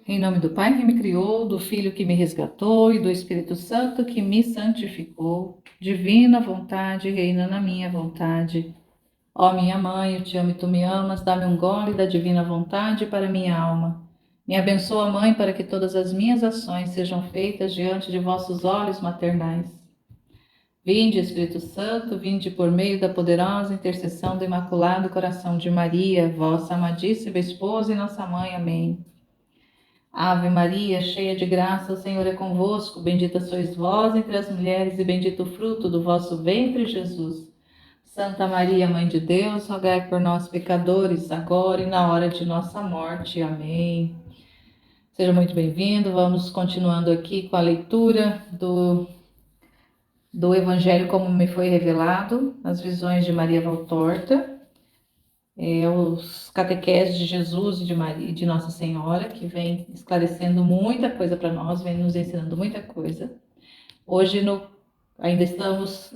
Em nome do Pai que me criou, do Filho que me resgatou e do Espírito Santo que me santificou, divina vontade reina na minha vontade. Ó minha mãe, eu te amo e tu me amas, dá-me um gole da divina vontade para minha alma. Me abençoa, Mãe, para que todas as minhas ações sejam feitas diante de vossos olhos maternais. Vinde, Espírito Santo, vinde por meio da poderosa intercessão do Imaculado Coração de Maria, vossa amadíssima esposa e nossa mãe. Amém. Ave Maria, cheia de graça, o Senhor é convosco. Bendita sois vós entre as mulheres e bendito o fruto do vosso ventre, Jesus. Santa Maria, Mãe de Deus, rogai por nós, pecadores, agora e na hora de nossa morte. Amém. Seja muito bem-vindo. Vamos continuando aqui com a leitura do Evangelho como me foi revelado, as visões de Maria Valtorta. Os catequeses de Jesus e de Maria, de Nossa Senhora, que vem esclarecendo muita coisa para nós, vem nos ensinando muita coisa. Hoje ainda estamos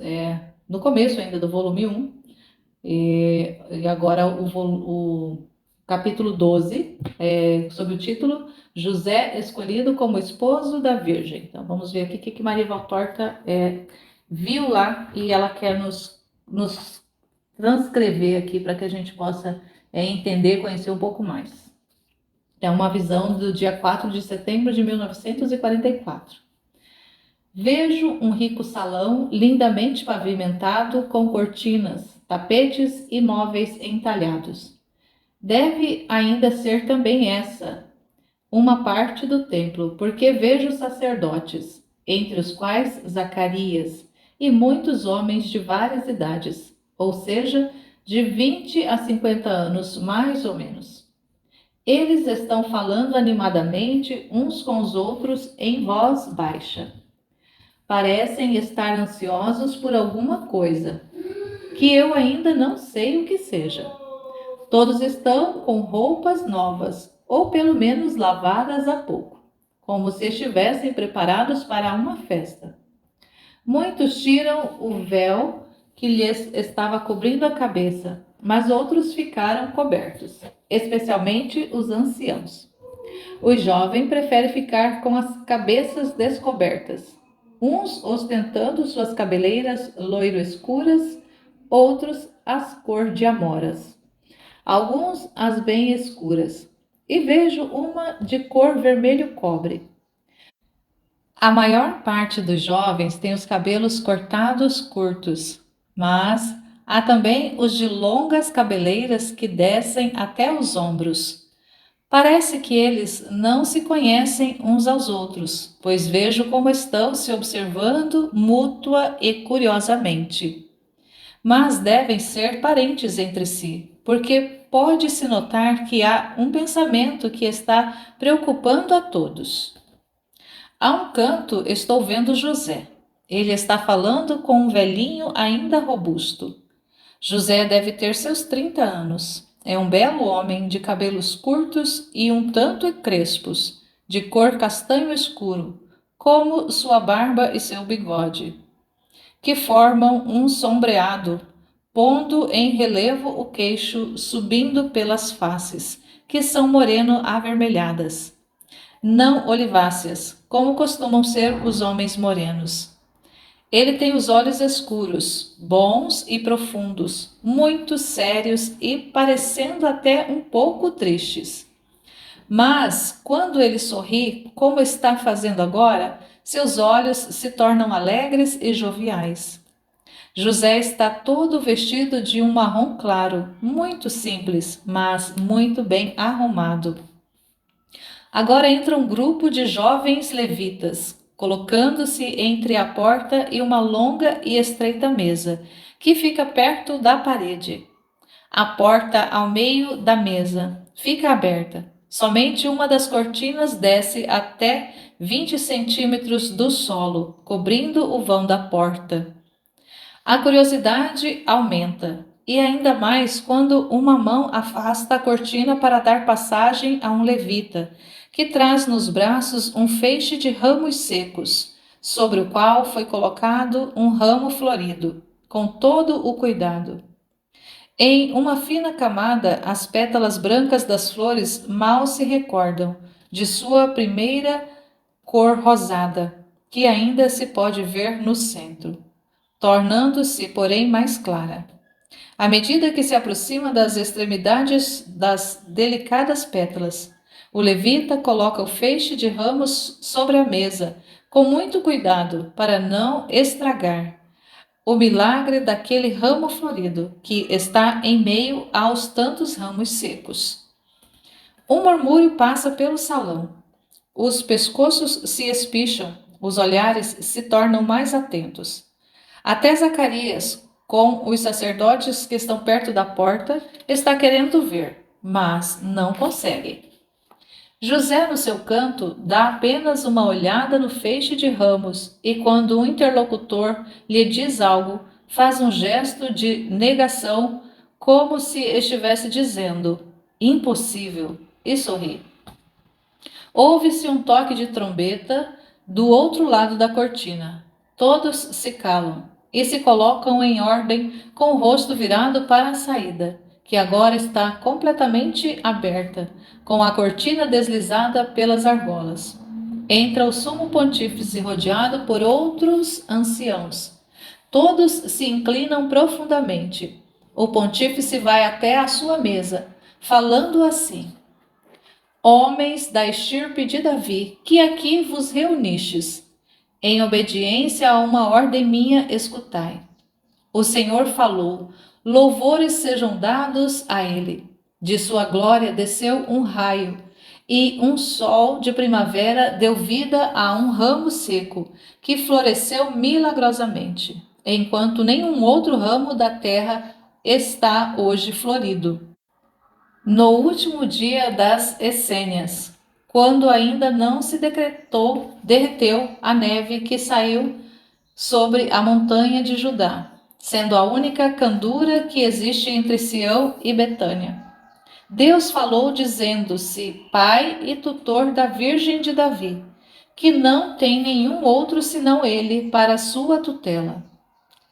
no começo ainda do volume 1, e agora o capítulo 12, sob o título José escolhido como esposo da Virgem. Então vamos ver aqui o que Maria Valtorta viu lá e ela quer nos transcrever aqui para que a gente possa entender, conhecer um pouco mais. É uma visão do dia 4 de setembro de 1944. Vejo um rico salão lindamente pavimentado com cortinas, tapetes e móveis entalhados. Deve ainda ser também essa uma parte do templo, porque vejo sacerdotes, entre os quais Zacarias, e muitos homens de várias idades, ou seja, de 20 a 50 anos, mais ou menos. Eles estão falando animadamente uns com os outros em voz baixa. Parecem estar ansiosos por alguma coisa, que eu ainda não sei o que seja. Todos estão com roupas novas, ou pelo menos lavadas há pouco, como se estivessem preparados para uma festa. Muitos tiram o véu que lhes estava cobrindo a cabeça, mas outros ficaram cobertos, especialmente os anciãos. O jovem prefere ficar com as cabeças descobertas, uns ostentando suas cabeleiras loiro-escuras, outros as cor de amoras, alguns as bem escuras, e vejo uma de cor vermelho cobre. A maior parte dos jovens tem os cabelos cortados curtos, mas há também os de longas cabeleiras que descem até os ombros. Parece que eles não se conhecem uns aos outros, pois vejo como estão se observando mútua e curiosamente. Mas devem ser parentes entre si, porque pode-se notar que há um pensamento que está preocupando a todos. A um canto estou vendo José. Ele está falando com um velhinho ainda robusto. José deve ter seus 30 anos. É um belo homem de cabelos curtos e um tanto crespos, de cor castanho escuro, como sua barba e seu bigode, que formam um sombreado, pondo em relevo o queixo, subindo pelas faces, que são moreno-avermelhadas, não oliváceas, como costumam ser os homens morenos. Ele tem os olhos escuros, bons e profundos, muito sérios e parecendo até um pouco tristes. Mas, quando ele sorri, como está fazendo agora, seus olhos se tornam alegres e joviais. José está todo vestido de um marrom claro, muito simples, mas muito bem arrumado. Agora entra um grupo de jovens levitas, colocando-se entre a porta e uma longa e estreita mesa, que fica perto da parede. A porta ao meio da mesa fica aberta. Somente uma das cortinas desce até 20 centímetros do solo, cobrindo o vão da porta. A curiosidade aumenta, e ainda mais quando uma mão afasta a cortina para dar passagem a um levita, que traz nos braços um feixe de ramos secos, sobre o qual foi colocado um ramo florido, com todo o cuidado. Em uma fina camada, as pétalas brancas das flores mal se recordam, de sua primeira cor rosada, que ainda se pode ver no centro, tornando-se, porém, mais clara. À medida que se aproxima das extremidades das delicadas pétalas, o levita coloca o feixe de ramos sobre a mesa, com muito cuidado para não estragar o milagre daquele ramo florido que está em meio aos tantos ramos secos. Um murmúrio passa pelo salão. Os pescoços se espicham, os olhares se tornam mais atentos. Até Zacarias, com os sacerdotes que estão perto da porta, está querendo ver, mas não consegue. José, no seu canto, dá apenas uma olhada no feixe de ramos e, quando o interlocutor lhe diz algo, faz um gesto de negação, como se estivesse dizendo impossível, e sorri. Ouve-se um toque de trombeta do outro lado da cortina. Todos se calam e se colocam em ordem com o rosto virado para a saída, que agora está completamente aberta, com a cortina deslizada pelas argolas. Entra o sumo pontífice rodeado por outros anciãos. Todos se inclinam profundamente. O pontífice vai até a sua mesa, falando assim: Homens da estirpe de Davi, que aqui vos reunistes, em obediência a uma ordem minha, escutai. O Senhor falou, louvores sejam dados a ele. De sua glória desceu um raio, e um sol de primavera deu vida a um ramo seco, que floresceu milagrosamente, enquanto nenhum outro ramo da terra está hoje florido. No último dia das essênias, quando ainda não se derreteu a neve que saiu sobre a montanha de Judá, sendo a única candura que existe entre Sião e Betânia. Deus falou dizendo-se pai e tutor da Virgem de Davi, que não tem nenhum outro senão ele para sua tutela.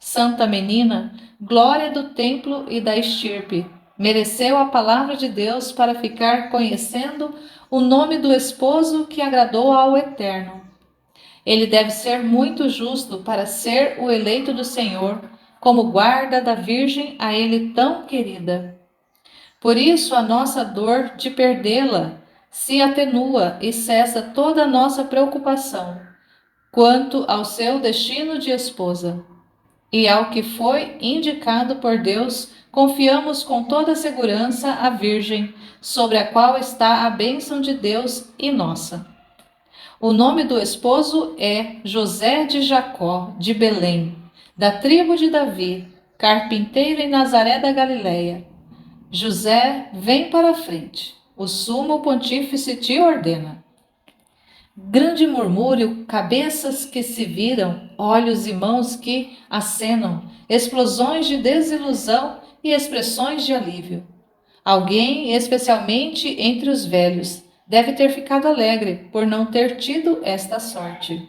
Santa menina, glória do templo e da estirpe, mereceu a palavra de Deus para ficar conhecendo o nome do esposo que agradou ao Eterno. Ele deve ser muito justo para ser o eleito do Senhor, como guarda da Virgem a ele tão querida. Por isso a nossa dor de perdê-la se atenua e cessa toda a nossa preocupação quanto ao seu destino de esposa. E ao que foi indicado por Deus, confiamos com toda segurança a Virgem, sobre a qual está a bênção de Deus e nossa. O nome do esposo é José de Jacó, de Belém, da tribo de Davi, carpinteiro em Nazaré da Galileia. José, vem para a frente. O sumo pontífice te ordena. Grande murmúrio, cabeças que se viram, olhos e mãos que acenam, explosões de desilusão e expressões de alívio. Alguém, especialmente entre os velhos, deve ter ficado alegre por não ter tido esta sorte.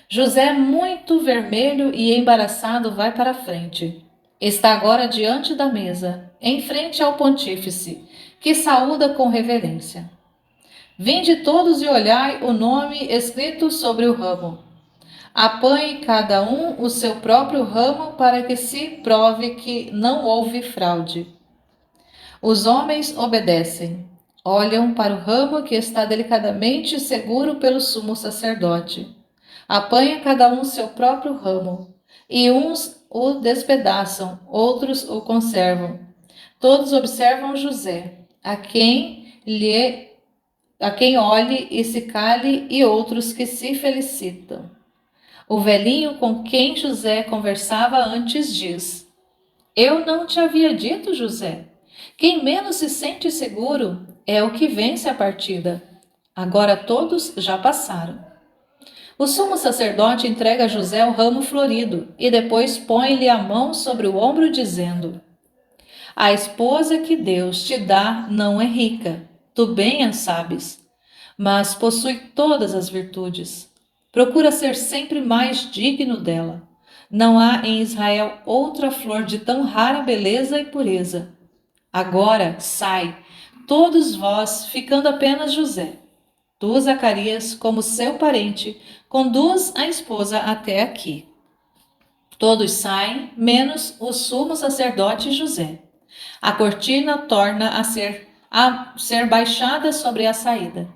José, muito vermelho e embaraçado, vai para a frente. Está agora diante da mesa, em frente ao pontífice, que saúda com reverência. Vinde todos e olhai o nome escrito sobre o ramo. Apanhe cada um o seu próprio ramo para que se prove que não houve fraude. Os homens obedecem. Olham para o ramo que está delicadamente seguro pelo sumo sacerdote. Apanha cada um seu próprio ramo, e uns o despedaçam, outros o conservam. Todos observam José, a quem olhe e se cale, e outros que se felicitam. O velhinho com quem José conversava antes diz: Eu não te havia dito, José? Quem menos se sente seguro é o que vence a partida. Agora todos já passaram. O sumo sacerdote entrega a José o ramo florido e depois põe-lhe a mão sobre o ombro, dizendo: A esposa que Deus te dá não é rica, tu bem a sabes, mas possui todas as virtudes. Procura ser sempre mais digno dela. Não há em Israel outra flor de tão rara beleza e pureza. Agora sai, todos vós ficando apenas José. Tu, Zacarias, como seu parente, conduz a esposa até aqui. Todos saem, menos o sumo sacerdote José. A cortina torna a ser baixada sobre a saída.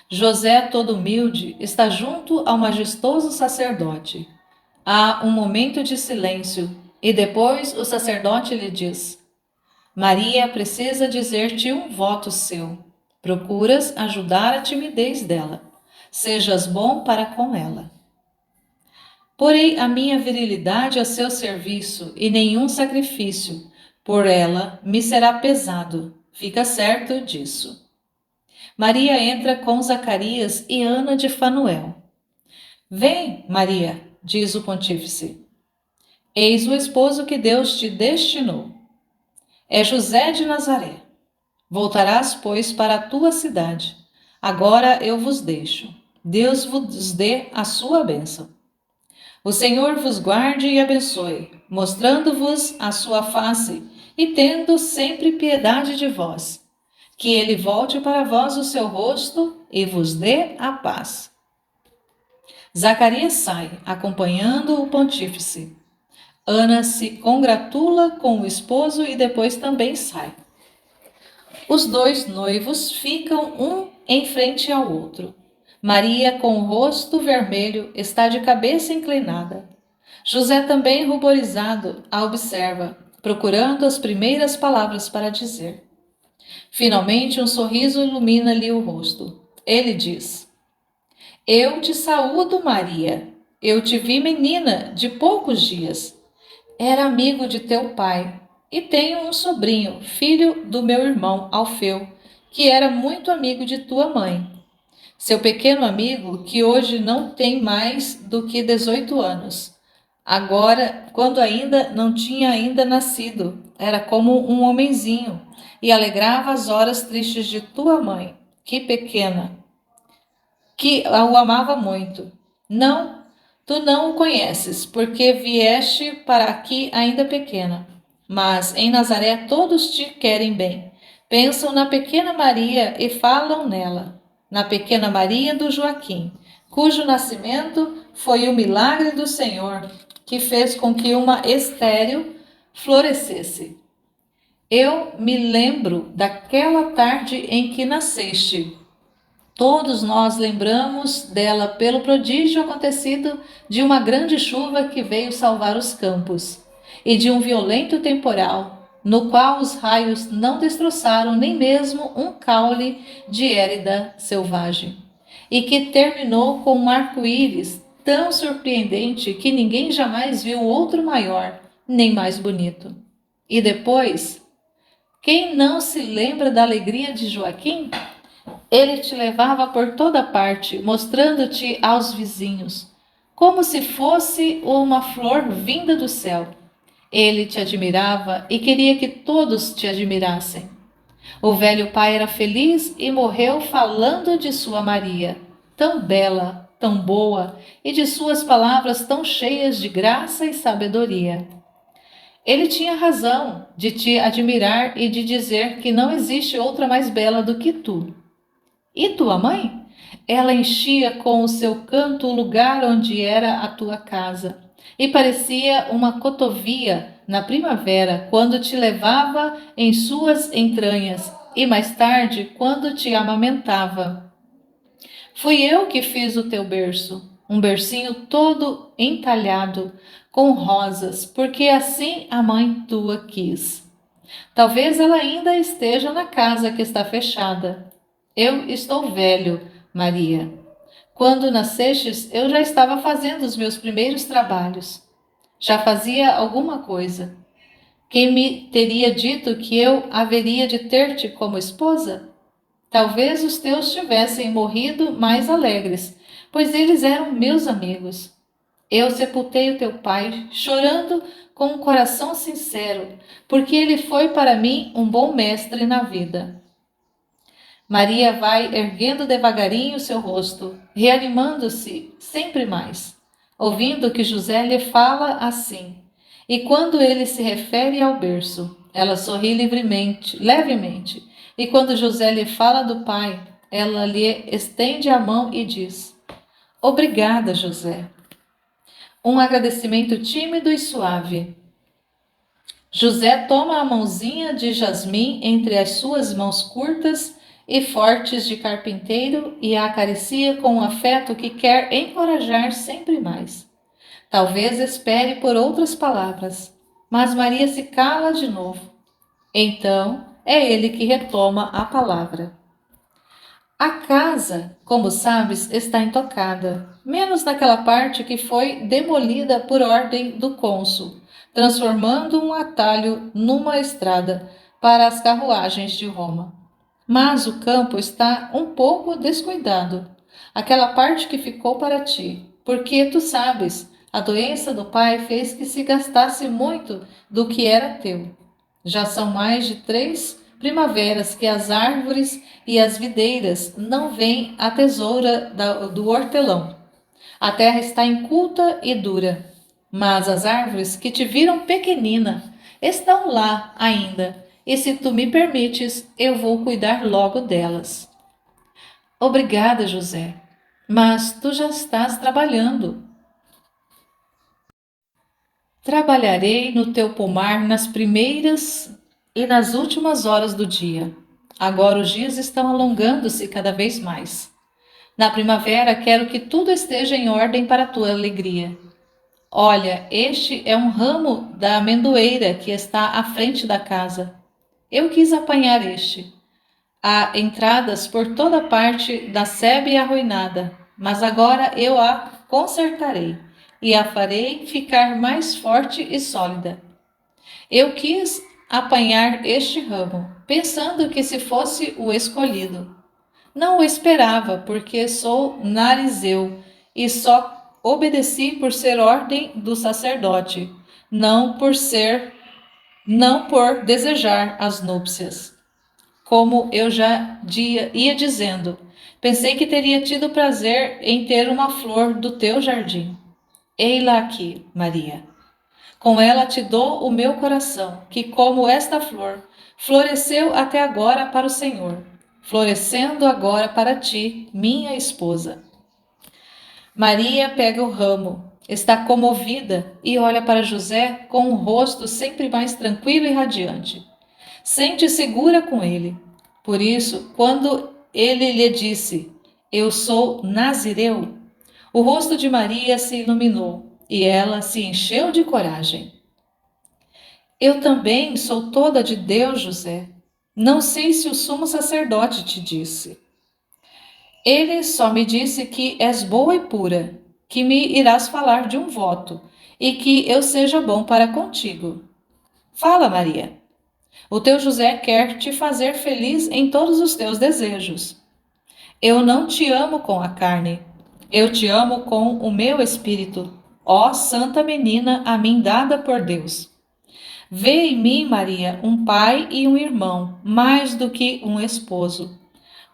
José, todo humilde, está junto ao majestoso sacerdote. Há um momento de silêncio e depois o sacerdote lhe diz: Maria precisa dizer-te um voto seu. Procuras ajudar a timidez dela. Sejas bom para com ela. Porei a minha virilidade a seu serviço e nenhum sacrifício por ela me será pesado. Fica certo disso. Maria entra com Zacarias e Ana de Fanuel. Vem, Maria, diz o pontífice. Eis o esposo que Deus te destinou. É José de Nazaré. Voltarás, pois, para a tua cidade. Agora eu vos deixo. Deus vos dê a sua bênção. O Senhor vos guarde e abençoe, mostrando-vos a sua face e tendo sempre piedade de vós. Que ele volte para vós o seu rosto e vos dê a paz. Zacarias sai, acompanhando o pontífice. Ana se congratula com o esposo e depois também sai. Os dois noivos ficam um em frente ao outro. Maria, com o rosto vermelho, está de cabeça inclinada. José, também ruborizado, a observa, procurando as primeiras palavras para dizer. Finalmente, um sorriso ilumina-lhe o rosto. Ele diz: Eu te saúdo, Maria. Eu te vi menina de poucos dias. Era amigo de teu pai. E tenho um sobrinho, filho do meu irmão Alfeu, que era muito amigo de tua mãe. Seu pequeno amigo, que hoje não tem mais do que 18 anos. Agora, quando ainda não tinha nascido, era como um homenzinho e alegrava as horas tristes de tua mãe, que pequena, que o amava muito. Não, tu não o conheces, porque vieste para aqui ainda pequena. Mas em Nazaré todos te querem bem. Pensam na pequena Maria e falam nela. Na pequena Maria do Joaquim, cujo nascimento foi o milagre do Senhor, que fez com que uma estéril florescesse. Eu me lembro daquela tarde em que nasceste. Todos nós lembramos dela pelo prodígio acontecido de uma grande chuva que veio salvar os campos e de um violento temporal, no qual os raios não destroçaram nem mesmo um caule de érida selvagem, e que terminou com um arco-íris tão surpreendente que ninguém jamais viu outro maior, nem mais bonito. E depois, quem não se lembra da alegria de Joaquim? Ele te levava por toda parte, mostrando-te aos vizinhos, como se fosse uma flor vinda do céu. Ele te admirava e queria que todos te admirassem. O velho pai era feliz e morreu falando de sua Maria, tão bela, tão boa, e de suas palavras tão cheias de graça e sabedoria. Ele tinha razão de te admirar e de dizer que não existe outra mais bela do que tu. E tua mãe? Ela enchia com o seu canto o lugar onde era a tua casa, e parecia uma cotovia na primavera, quando te levava em suas entranhas, e mais tarde, quando te amamentava. Fui eu que fiz o teu berço, um bercinho todo entalhado, com rosas, porque assim a mãe tua quis. Talvez ela ainda esteja na casa que está fechada. Eu estou velho, Maria. Quando nascestes, eu já estava fazendo os meus primeiros trabalhos. Já fazia alguma coisa. Quem me teria dito que eu haveria de ter-te como esposa? Talvez os teus tivessem morrido mais alegres, pois eles eram meus amigos. Eu sepultei o teu pai, chorando com um coração sincero, porque ele foi para mim um bom mestre na vida. Maria vai erguendo devagarinho seu rosto, reanimando-se sempre mais, ouvindo que José lhe fala assim. E quando ele se refere ao berço, ela sorri livremente, levemente, E quando José lhe fala do pai, ela lhe estende a mão e diz: Obrigada, José. Um agradecimento tímido e suave. José toma a mãozinha de Jasmim entre as suas mãos curtas e fortes de carpinteiro e a acaricia com um afeto que quer encorajar sempre mais. Talvez espere por outras palavras, mas Maria se cala de novo. Então é ele que retoma a palavra. A casa, como sabes, está intocada, menos naquela parte que foi demolida por ordem do cônsul, transformando um atalho numa estrada para as carruagens de Roma. Mas o campo está um pouco descuidado, aquela parte que ficou para ti, porque tu sabes, a doença do pai fez que se gastasse muito do que era teu. Já são mais de 3 primaveras que as árvores e as videiras não veem a tesoura do hortelão. A terra está inculta e dura, mas as árvores que te viram pequenina estão lá ainda, e se tu me permites, eu vou cuidar logo delas. Obrigada, José, mas tu já estás trabalhando. Trabalharei no teu pomar nas primeiras e nas últimas horas do dia. Agora os dias estão alongando-se cada vez mais. Na primavera quero que tudo esteja em ordem para a tua alegria. Olha, este é um ramo da amendoeira que está à frente da casa. Eu quis apanhar este. Há entradas por toda parte da sebe arruinada, mas agora eu a consertarei e a farei ficar mais forte e sólida. Eu quis apanhar este ramo, pensando que se fosse o escolhido. Não o esperava, porque sou narizeu e só obedeci por ser ordem do sacerdote, não por ser, não por desejar as núpcias. Como eu já ia dizendo, pensei que teria tido prazer em ter uma flor do teu jardim. Ei-la aqui, Maria. Com ela te dou o meu coração, que, como esta flor, floresceu até agora para o Senhor, florescendo agora para ti, minha esposa. Maria pega o ramo, está comovida e olha para José com um rosto sempre mais tranquilo e radiante. Sente segura com ele. Por isso, quando ele lhe disse: Eu sou nazireu, o rosto de Maria se iluminou e ela se encheu de coragem. Eu também sou toda de Deus, José. Não sei se o sumo sacerdote te disse. Ele só me disse que és boa e pura, que me irás falar de um voto e que eu seja bom para contigo. Fala, Maria. O teu José quer te fazer feliz em todos os teus desejos. Eu não te amo com a carne, eu te amo com o meu espírito, ó santa menina a mim dada por Deus. Vê em mim, Maria, um pai e um irmão, mais do que um esposo.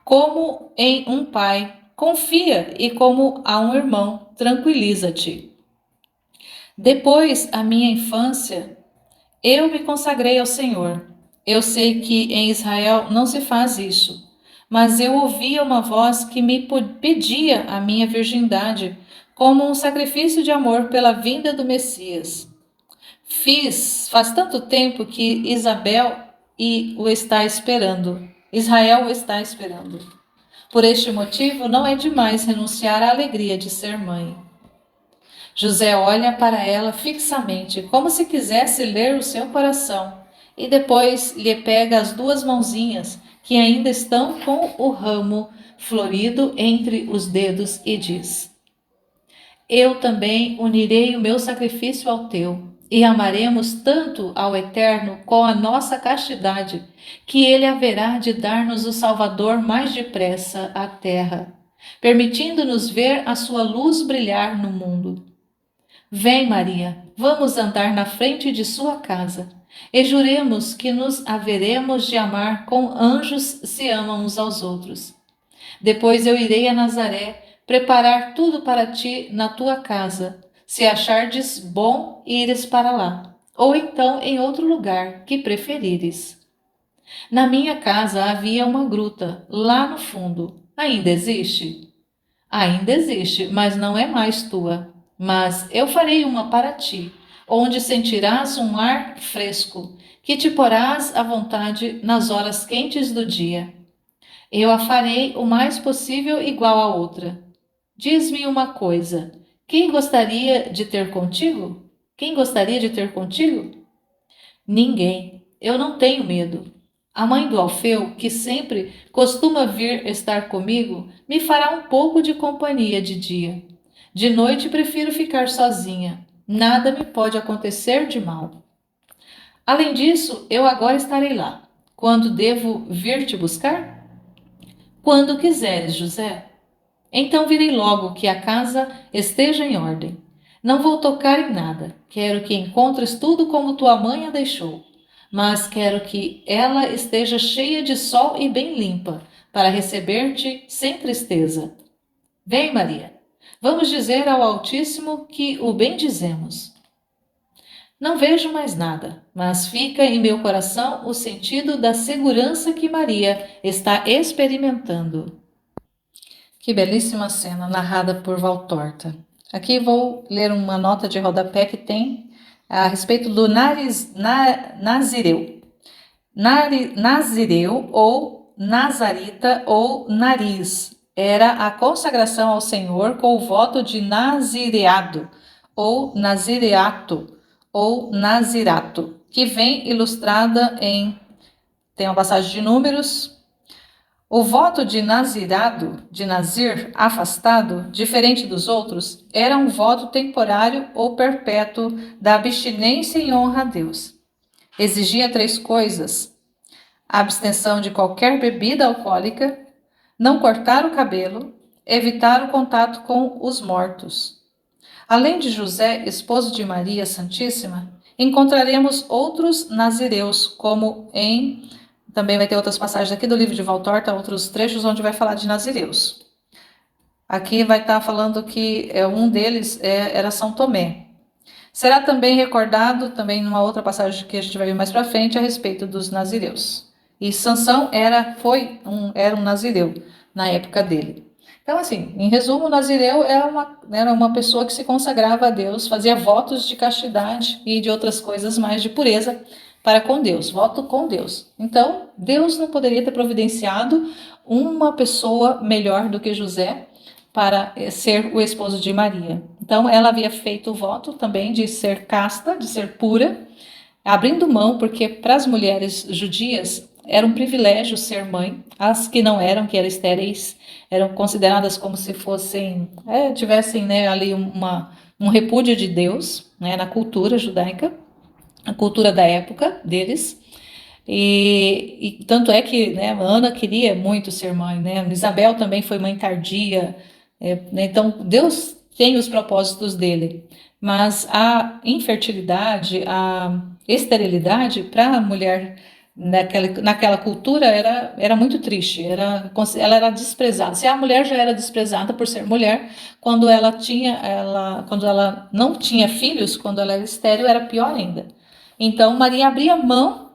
Como em um pai, confia, e como a um irmão, tranquiliza-te. Depois a minha infância, eu me consagrei ao Senhor. Eu sei que em Israel não se faz isso, mas eu ouvia uma voz que me pedia a minha virgindade como um sacrifício de amor pela vinda do Messias. Faz tanto tempo que Israel o está esperando. Por este motivo, não é demais renunciar à alegria de ser mãe. José olha para ela fixamente, como se quisesse ler o seu coração, e depois lhe pega as 2 mãozinhas, que ainda estão com o ramo florido entre os dedos, e diz: Eu também unirei o meu sacrifício ao teu, e amaremos tanto ao Eterno com a nossa castidade, que ele haverá de dar-nos o Salvador mais depressa à terra, permitindo-nos ver a sua luz brilhar no mundo. Vem, Maria, vamos andar na frente de sua casa, e juremos que nos haveremos de amar como anjos se amam uns aos outros. Depois eu irei a Nazaré, preparar tudo para ti na tua casa, se achardes bom ires para lá, ou então em outro lugar que preferires. Na minha casa havia uma gruta, lá no fundo. Ainda existe? Ainda existe, mas não é mais tua. Mas eu farei uma para ti, onde sentirás um ar fresco, que te porás à vontade nas horas quentes do dia. Eu a farei o mais possível igual a outra. Diz-me uma coisa: quem gostaria de ter contigo? Quem gostaria de ter contigo? Ninguém. Eu não tenho medo. A mãe do Alfeu, que sempre costuma vir estar comigo, me fará um pouco de companhia de dia. De noite prefiro ficar sozinha. Nada me pode acontecer de mal. Além disso, eu agora estarei lá. Quando devo vir te buscar? Quando quiseres, José. Então virei logo que a casa esteja em ordem. Não vou tocar em nada. Quero que encontres tudo como tua mãe a deixou. Mas quero que ela esteja cheia de sol e bem limpa, para receber-te sem tristeza. Vem, Maria. Vamos dizer ao Altíssimo que o bendizemos. Não vejo mais nada, mas fica em meu coração o sentido da segurança que Maria está experimentando. Que belíssima cena narrada por Valtorta. Aqui vou ler uma nota de rodapé que tem a respeito do Nazireu. Nazireu ou Nazarita ou Nariz era a consagração ao Senhor com o voto de nazireado ou nazireato ou nazirato, que vem ilustrada tem uma passagem de Números. O voto de nazirado, de nazir, afastado, diferente dos outros, era um voto temporário ou perpétuo da abstinência em honra a Deus. Exigia 3 coisas: a abstenção de qualquer bebida alcoólica, não cortar o cabelo, evitar o contato com os mortos. Além de José, esposo de Maria Santíssima, encontraremos outros nazireus, como também vai ter outras passagens aqui do livro de Valtorta, outros trechos onde vai falar de nazireus. Aqui vai estar falando que um deles era São Tomé. Será também recordado, também numa outra passagem que a gente vai ver mais para frente, a respeito dos nazireus. E Sansão era um nazireu na época dele. Então, assim, em resumo, o nazireu era uma pessoa que se consagrava a Deus, fazia votos de castidade e de outras coisas mais de pureza para com Deus, voto com Deus. Então, Deus não poderia ter providenciado uma pessoa melhor do que José para ser o esposo de Maria. Então, ela havia feito o voto também de ser casta, de ser pura, abrindo mão, porque para as mulheres judias era um privilégio ser mãe. As que não eram, que eram estéreis, eram consideradas como se fossem, tivessem, né, ali um repúdio de Deus, né, na cultura judaica, a cultura da época deles. E tanto é que, né, Ana queria muito ser mãe, né? Isabel também foi mãe tardia, né? Então Deus tem os propósitos dele, mas a infertilidade, a esterilidade para a mulher naquela cultura era muito triste, ela era desprezada. Se a mulher já era desprezada por ser mulher, quando quando ela não tinha filhos, quando ela era estéril, era pior ainda. Então Maria abria mão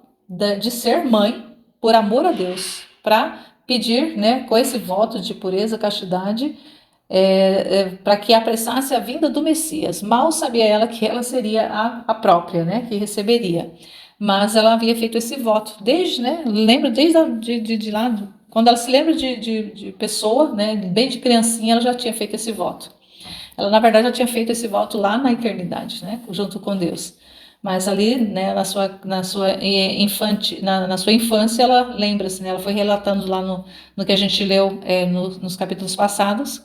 de ser mãe por amor a Deus, para pedir, né, com esse voto de pureza, castidade, para que apressasse a vinda do Messias. Mal sabia ela que ela seria a própria, né, que receberia. Mas ela havia feito esse voto desde, né, lembra desde de lá, quando ela se lembra de pessoa, né, bem de criancinha, ela já tinha feito esse voto. Ela, na verdade, já tinha feito esse voto lá na eternidade, né, junto com Deus. Mas ali, né, na sua infância, ela lembra-se, né, ela foi relatando lá no que a gente leu nos capítulos passados,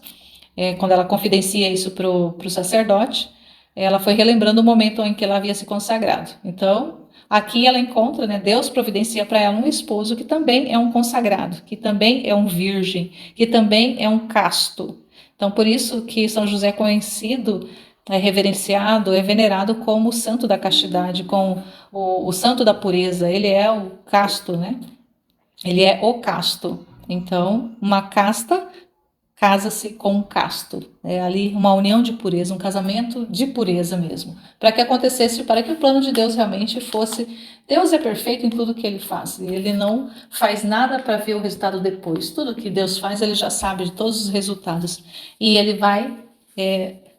quando ela confidencia isso para o sacerdote, ela foi relembrando o momento em que ela havia se consagrado. Então, aqui ela encontra, né, Deus providencia para ela um esposo que também é um consagrado, que também é um virgem, que também é um casto. Então, por isso que São José é conhecido, é reverenciado, é venerado como o santo da castidade, como o santo da pureza. Ele é o casto, né? Ele é o casto. Então, uma casta casa-se com um casto. É ali uma união de pureza, um casamento de pureza mesmo. Para que acontecesse, para que o plano de Deus realmente fosse... Deus é perfeito em tudo que ele faz. Ele não faz nada para ver o resultado depois. Tudo que Deus faz, ele já sabe de todos os resultados. E ele vai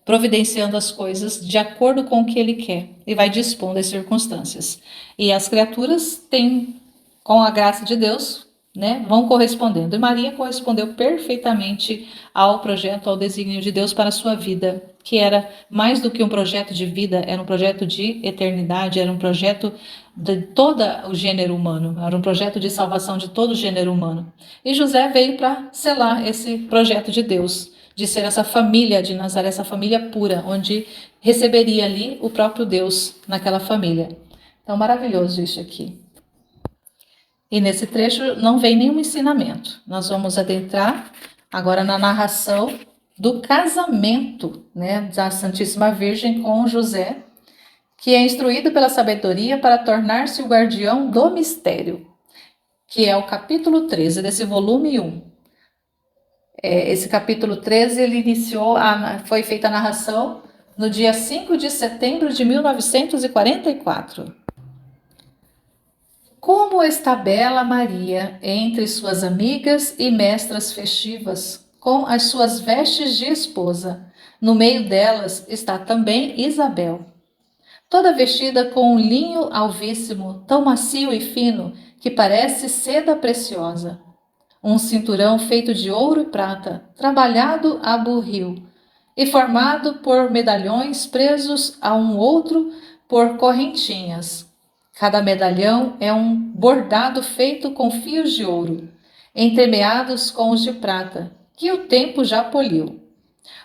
providenciando as coisas de acordo com o que ele quer. E vai dispondo as circunstâncias. E as criaturas têm, com a graça de Deus, né, vão correspondendo. E Maria correspondeu perfeitamente ao projeto, ao desígnio de Deus para a sua vida, que era mais do que um projeto de vida, era um projeto de eternidade, era um projeto de todo o gênero humano, era um projeto de salvação de todo o gênero humano. E José veio para selar esse projeto de Deus, de ser essa família de Nazaré, essa família pura, onde receberia ali o próprio Deus naquela família. Então, maravilhoso isso aqui. E nesse trecho não vem nenhum ensinamento. Nós vamos adentrar agora na narração do casamento, né, da Santíssima Virgem com José, que é instruído pela sabedoria para tornar-se o guardião do mistério, que é o capítulo 13 desse volume 1. Esse capítulo 13, ele foi feita a narração no dia 5 de setembro de 1944. Como está bela Maria entre suas amigas e mestras festivas, com as suas vestes de esposa. No meio delas está também Isabel, toda vestida com um linho alvíssimo, tão macio e fino, que parece seda preciosa. Um cinturão feito de ouro e prata, trabalhado a burril, e formado por medalhões presos a um outro por correntinhas. Cada medalhão é um bordado feito com fios de ouro, entremeados com os de prata, que o tempo já poliu.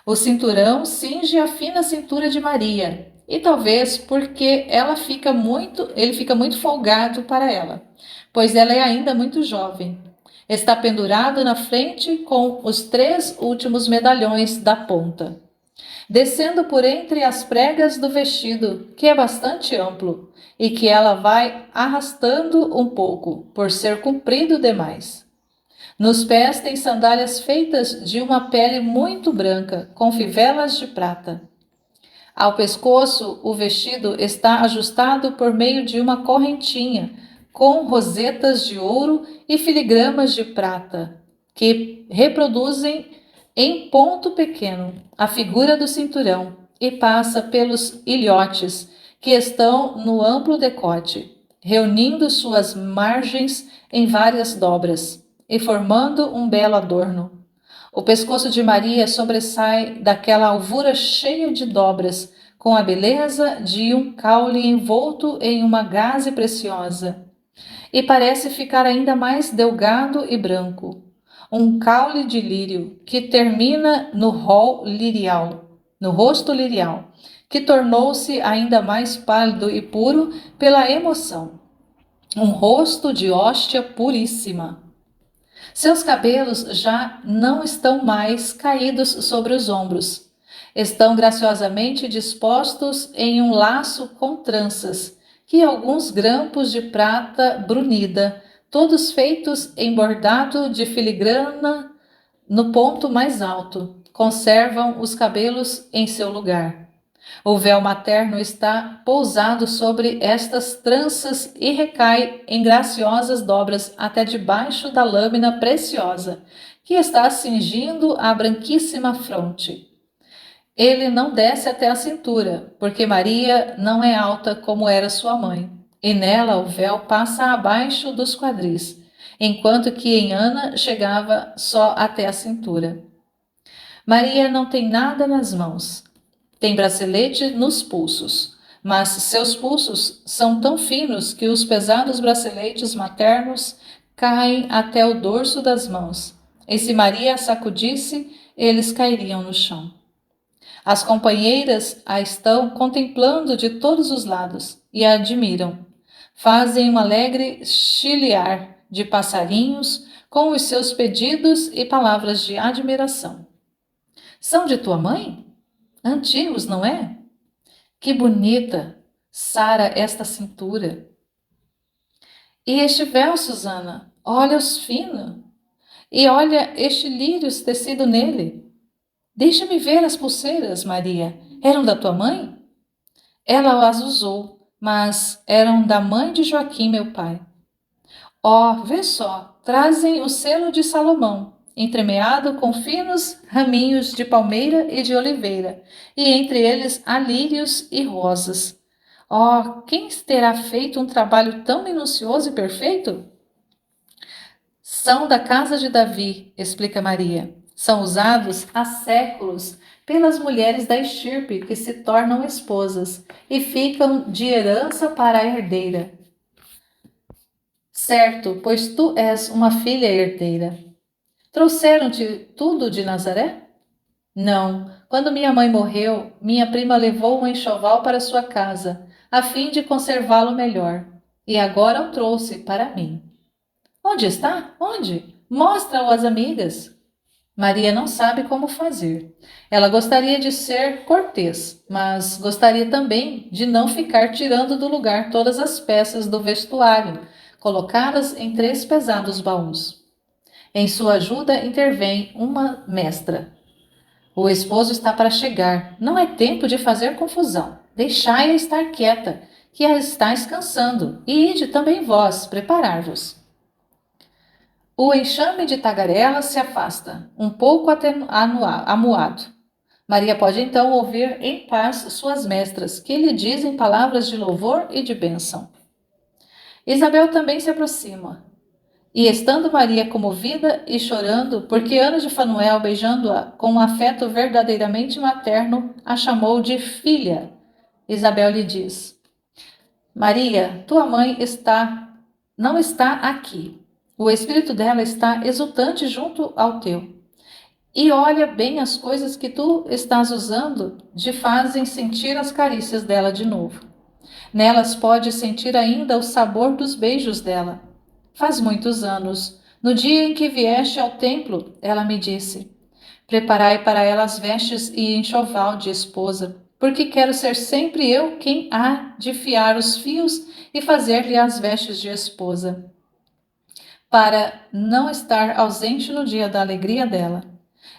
O cinturão cinge a fina cintura de Maria, e talvez porque ele fica muito folgado para ela, pois ela é ainda muito jovem. Está pendurado na frente com os 3 últimos medalhões da ponta, descendo por entre as pregas do vestido, que é bastante amplo, e que ela vai arrastando um pouco, por ser comprido demais. Nos pés tem sandálias feitas de uma pele muito branca, com fivelas de prata. Ao pescoço, o vestido está ajustado por meio de uma correntinha, com rosetas de ouro e filigramas de prata, que reproduzem em ponto pequeno a figura do cinturão e passa pelos ilhotes que estão no amplo decote, reunindo suas margens em várias dobras e formando um belo adorno. O pescoço de Maria sobressai daquela alvura cheia de dobras, com a beleza de um caule envolto em uma gaze preciosa, e parece ficar ainda mais delgado e branco. Um caule de lírio que termina no rosto lirial, que tornou-se ainda mais pálido e puro pela emoção. Um rosto de hóstia puríssima. Seus cabelos já não estão mais caídos sobre os ombros. Estão graciosamente dispostos em um laço com tranças, que alguns grampos de prata brunida, todos feitos em bordado de filigrana no ponto mais alto, conservam os cabelos em seu lugar. O véu materno está pousado sobre estas tranças e recai em graciosas dobras até debaixo da lâmina preciosa, que está cingindo a branquíssima fronte. Ele não desce até a cintura, porque Maria não é alta como era sua mãe, e nela o véu passa abaixo dos quadris, enquanto que em Ana chegava só até a cintura. Maria não tem nada nas mãos. Tem bracelete nos pulsos, mas seus pulsos são tão finos que os pesados braceletes maternos caem até o dorso das mãos, e se Maria sacudisse, eles cairiam no chão. As companheiras a estão contemplando de todos os lados e a admiram. Fazem um alegre chiliar de passarinhos com os seus pedidos e palavras de admiração. São de tua mãe? Antigos, não é? Que bonita, Sara, esta cintura. E este véu, Susana, olha-os fino. E olha este lírios tecido nele. Deixa-me ver as pulseiras, Maria. Eram da tua mãe? Ela as usou, mas eram da mãe de Joaquim, meu pai. Ó, vê só, trazem o selo de Salomão, entremeado com finos raminhos de palmeira e de oliveira, e entre eles há lírios e rosas. Ó, quem terá feito um trabalho tão minucioso e perfeito? São da casa de Davi, explica Maria. São usados há séculos pelas mulheres da estirpe que se tornam esposas e ficam de herança para a herdeira. Certo, pois tu és uma filha herdeira. Trouxeram-te tudo de Nazaré? Não. Quando minha mãe morreu, minha prima levou um enxoval para sua casa, a fim de conservá-lo melhor. E agora o trouxe para mim. Onde está? Onde? Mostra-o às amigas. Maria não sabe como fazer. Ela gostaria de ser cortês, mas gostaria também de não ficar tirando do lugar todas as peças do vestuário, colocadas em 3 pesados baús. Em sua ajuda intervém uma mestra. O esposo está para chegar. Não é tempo de fazer confusão. Deixai-a estar quieta, que a estáis cansando, e ide também vós, preparar-vos. O enxame de tagarelas se afasta, um pouco amuado. Maria pode então ouvir em paz suas mestras, que lhe dizem palavras de louvor e de bênção. Isabel também se aproxima. E estando Maria comovida e chorando, porque Ana de Fanuel, beijando-a com um afeto verdadeiramente materno, a chamou de filha, Isabel lhe diz: Maria, tua mãe não está aqui. O espírito dela está exultante junto ao teu. E olha bem as coisas que tu estás usando, te fazem sentir as carícias dela de novo. Nelas pode sentir ainda o sabor dos beijos dela. Faz muitos anos, no dia em que vieste ao templo, ela me disse: preparai para ela as vestes e enxoval de esposa, porque quero ser sempre eu quem há de fiar os fios e fazer-lhe as vestes de esposa, para não estar ausente no dia da alegria dela.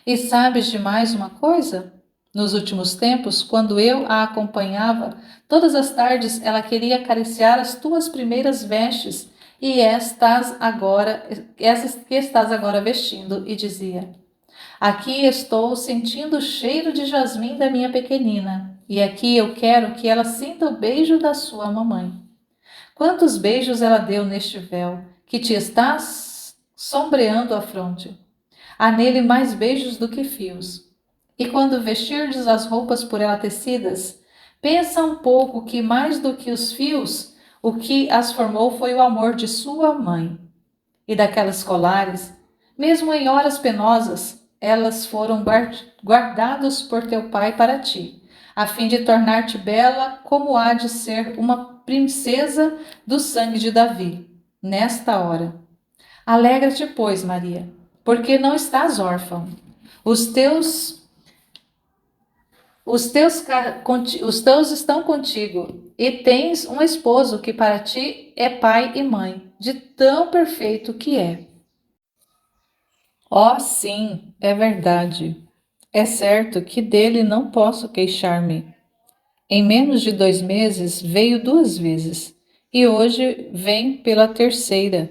E sabes de mais uma coisa? Nos últimos tempos, quando eu a acompanhava, todas as tardes ela queria acariciar as tuas primeiras vestes e essas que estás agora vestindo, e dizia: aqui estou sentindo o cheiro de jasmim da minha pequenina, e aqui eu quero que ela sinta o beijo da sua mamãe. Quantos beijos ela deu neste véu, que te estás sombreando a fronte. Há nele mais beijos do que fios. E quando vestirdes as roupas por ela tecidas, pensa um pouco que mais do que os fios, o que as formou foi o amor de sua mãe. E daquelas colares, mesmo em horas penosas, elas foram guardadas por teu pai para ti, a fim de tornar-te bela como há de ser uma princesa do sangue de Davi, nesta hora. Alegra-te, pois, Maria, porque não estás órfão. Os teus os teus estão contigo, e tens um esposo que para ti é pai e mãe, de tão perfeito que é. Oh, sim, é verdade. É certo que dele não posso queixar-me. Em menos de 2 meses veio 2 vezes, e hoje vem pela terceira,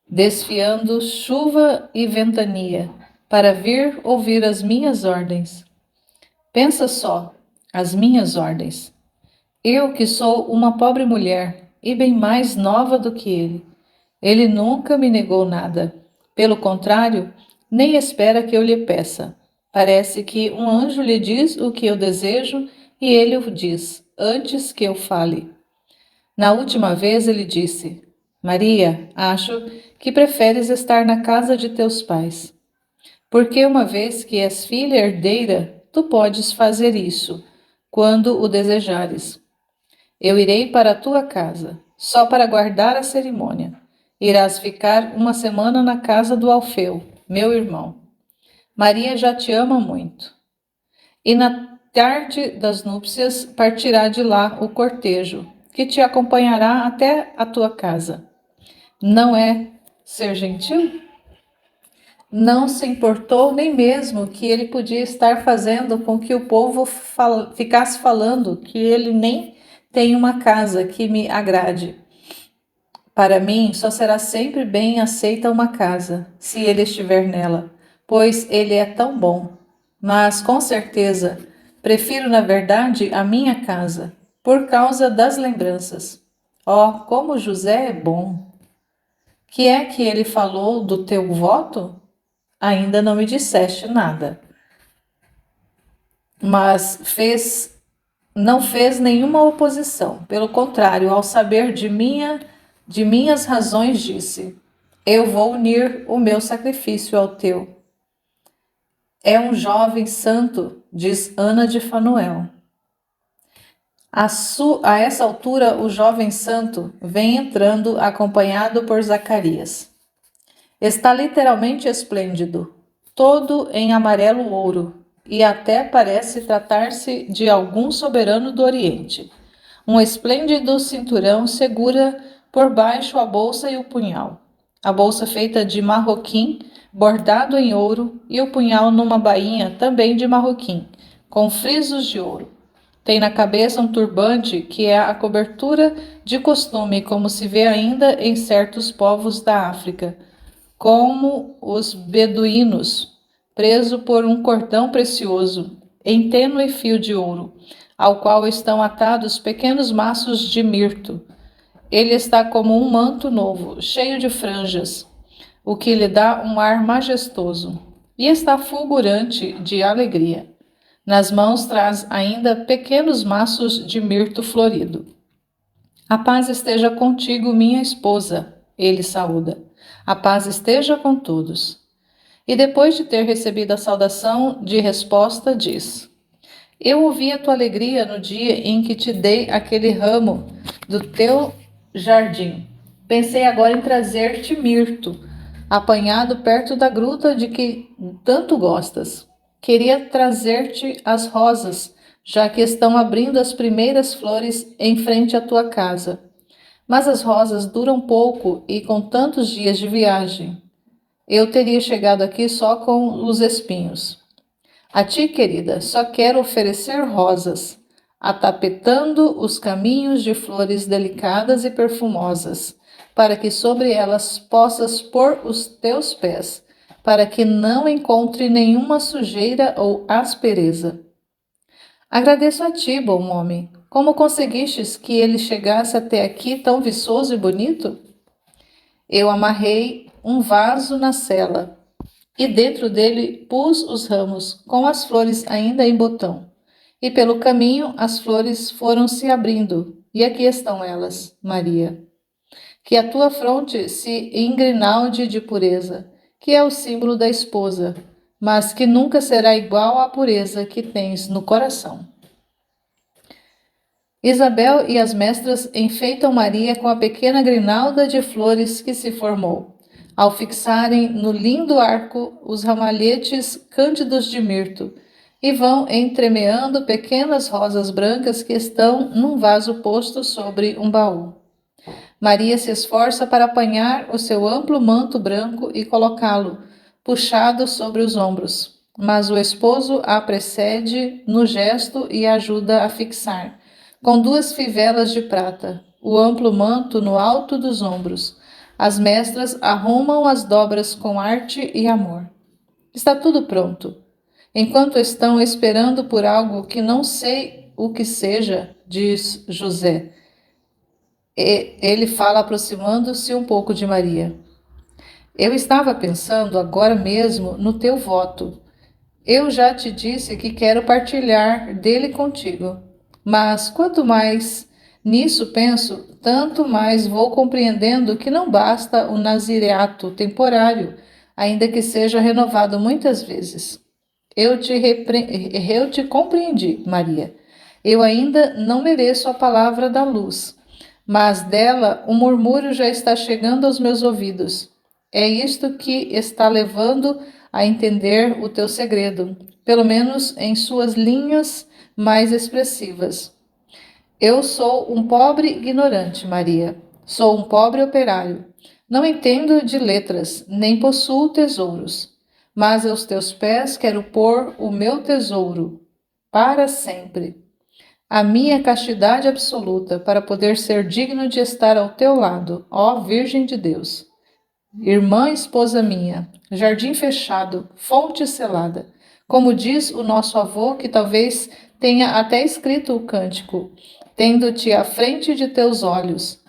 desfiando chuva e ventania, para vir ouvir as minhas ordens. Pensa só, as minhas ordens. Eu que sou uma pobre mulher, e bem mais nova do que ele. Ele nunca me negou nada. Pelo contrário, nem espera que eu lhe peça. Parece que um anjo lhe diz o que eu desejo e ele o diz, antes que eu fale. Na última vez ele disse: Maria, acho que preferes estar na casa de teus pais. Porque uma vez que és filha herdeira, tu podes fazer isso, quando o desejares. Eu irei para a tua casa, só para guardar a cerimônia. Irás ficar 1 semana na casa do Alfeu, meu irmão. Maria já te ama muito. E na tarde das núpcias partirá de lá o cortejo, que te acompanhará até a tua casa. Não é ser gentil? não se importou nem mesmo que ele podia estar fazendo com que o povo ficasse falando que ele nem tem uma casa que me agrade. Para mim, só será sempre bem aceita uma casa, se ele estiver nela, pois ele é tão bom. Mas, com certeza, prefiro, na verdade, a minha casa, por causa das lembranças. Oh, como José é bom! Que é que ele falou do teu voto? Ainda não me disseste nada, mas não fez nenhuma oposição. Pelo contrário, ao saber de minhas razões, disse: eu vou unir o meu sacrifício ao teu. É um jovem santo, diz Ana de Fanuel. A essa altura, o jovem santo vem entrando acompanhado por Zacarias. Está literalmente esplêndido, todo em amarelo ouro, e até parece tratar-se de algum soberano do Oriente. Um esplêndido cinturão segura por baixo a bolsa e o punhal. A bolsa feita de marroquim, bordado em ouro, e o punhal numa bainha também de marroquim, com frisos de ouro. Tem na cabeça um turbante que é a cobertura de costume, como se vê ainda em certos povos da África, como os beduínos, preso por um cordão precioso, em tênue fio de ouro, ao qual estão atados pequenos maços de mirto. Ele está como um manto novo, cheio de franjas, o que lhe dá um ar majestoso, e está fulgurante de alegria. Nas mãos traz ainda pequenos maços de mirto florido. A paz esteja contigo, minha esposa, ele saúda. A paz esteja com todos. E depois de ter recebido a saudação de resposta, diz: eu ouvi a tua alegria no dia em que te dei aquele ramo do teu jardim. Pensei agora em trazer-te mirto, apanhado perto da gruta de que tanto gostas. Queria trazer-te as rosas, já que estão abrindo as primeiras flores em frente à tua casa. Mas as rosas duram pouco e com tantos dias de viagem. Eu teria chegado aqui só com os espinhos. A ti, querida, só quero oferecer rosas, atapetando os caminhos de flores delicadas e perfumosas, para que sobre elas possas pôr os teus pés, para que não encontre nenhuma sujeira ou aspereza. Agradeço a ti, bom homem. Como conseguistes que ele chegasse até aqui tão viçoso e bonito? Eu amarrei um vaso na sela e dentro dele pus os ramos, com as flores ainda em botão. E pelo caminho as flores foram se abrindo, e aqui estão elas, Maria. Que a tua fronte se engrinalde de pureza, que é o símbolo da esposa, mas que nunca será igual à pureza que tens no coração. Isabel e as mestras enfeitam Maria com a pequena grinalda de flores que se formou, ao fixarem no lindo arco os ramalhetes cândidos de mirto, e vão entremeando pequenas rosas brancas que estão num vaso posto sobre um baú. Maria se esforça para apanhar o seu amplo manto branco e colocá-lo, puxado sobre os ombros, mas o esposo a precede no gesto e a ajuda a fixar, com duas fivelas de prata, o amplo manto no alto dos ombros. As mestras arrumam as dobras com arte e amor. Está tudo pronto. Enquanto estão esperando por algo que não sei o que seja, diz José. Ele fala aproximando-se um pouco de Maria. Eu estava pensando agora mesmo no teu voto. Eu já te disse que quero partilhar dele contigo. Mas quanto mais nisso penso, tanto mais vou compreendendo que não basta o nazireato temporário, ainda que seja renovado muitas vezes. Eu te compreendi, Maria. Eu ainda não mereço a palavra da luz, mas dela o murmúrio já está chegando aos meus ouvidos. É isto que está levando a entender o teu segredo, pelo menos em suas linhas mais expressivas. Eu sou um pobre ignorante, Maria. Sou um pobre operário. Não entendo de letras, nem possuo tesouros. mas aos teus pés quero pôr o meu tesouro, para sempre. A minha castidade absoluta, para poder ser digno de estar ao teu lado, ó Virgem de Deus. Irmã esposa minha, jardim fechado, fonte selada, como diz o nosso avô, que talvez tenha até escrito o cântico, tendo-te à frente de teus olhos.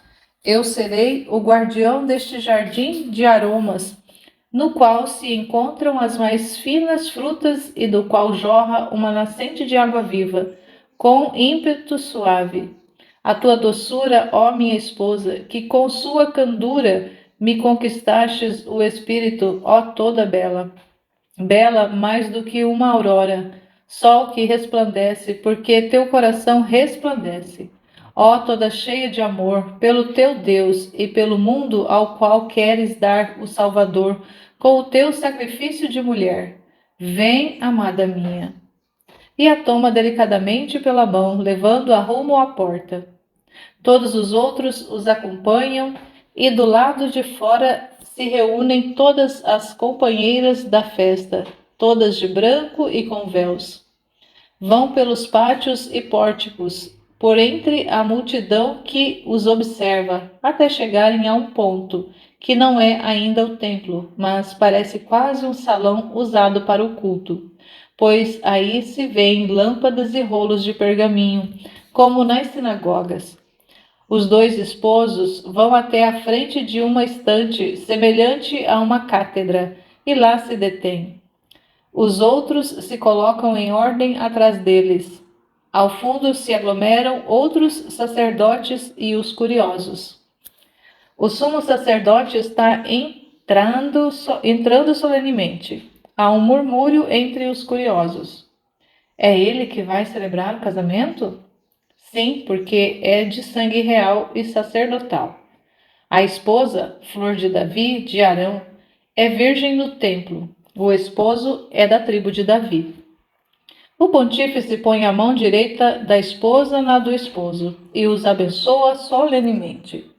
Eu serei o guardião deste jardim de aromas, no qual se encontram as mais finas frutas e do qual jorra uma nascente de água viva, com ímpeto suave. A tua doçura, ó minha esposa, que com sua candura me conquistastes o espírito, ó toda bela. Bela mais do que uma aurora, sol que resplandece, porque teu coração resplandece. Ó toda cheia de amor, pelo teu Deus e pelo mundo ao qual queres dar o Salvador, com o teu sacrifício de mulher. Vem, amada minha. E a toma delicadamente pela mão, levando-a rumo à porta. Todos os outros os acompanham e do lado de fora se reúnem todas as companheiras da festa, todas de branco e com véus. Vão pelos pátios e pórticos, por entre a multidão que os observa, até chegarem a um ponto, que não é ainda o templo, mas parece quase um salão usado para o culto, pois aí se vêem lâmpadas e rolos de pergaminho, como nas sinagogas. Os dois esposos vão até a frente de uma estante semelhante a uma cátedra e lá se detêm. Os outros se colocam em ordem atrás deles. Ao fundo se aglomeram outros sacerdotes e os curiosos. O sumo sacerdote está entrando solenemente. Há um murmúrio entre os curiosos. É ele que vai celebrar o casamento? Sim, porque é de sangue real e sacerdotal. A esposa, flor de Davi, de Arão, é virgem no templo. O esposo é da tribo de Davi. O pontífice põe a mão direita da esposa na do esposo e os abençoa solenemente.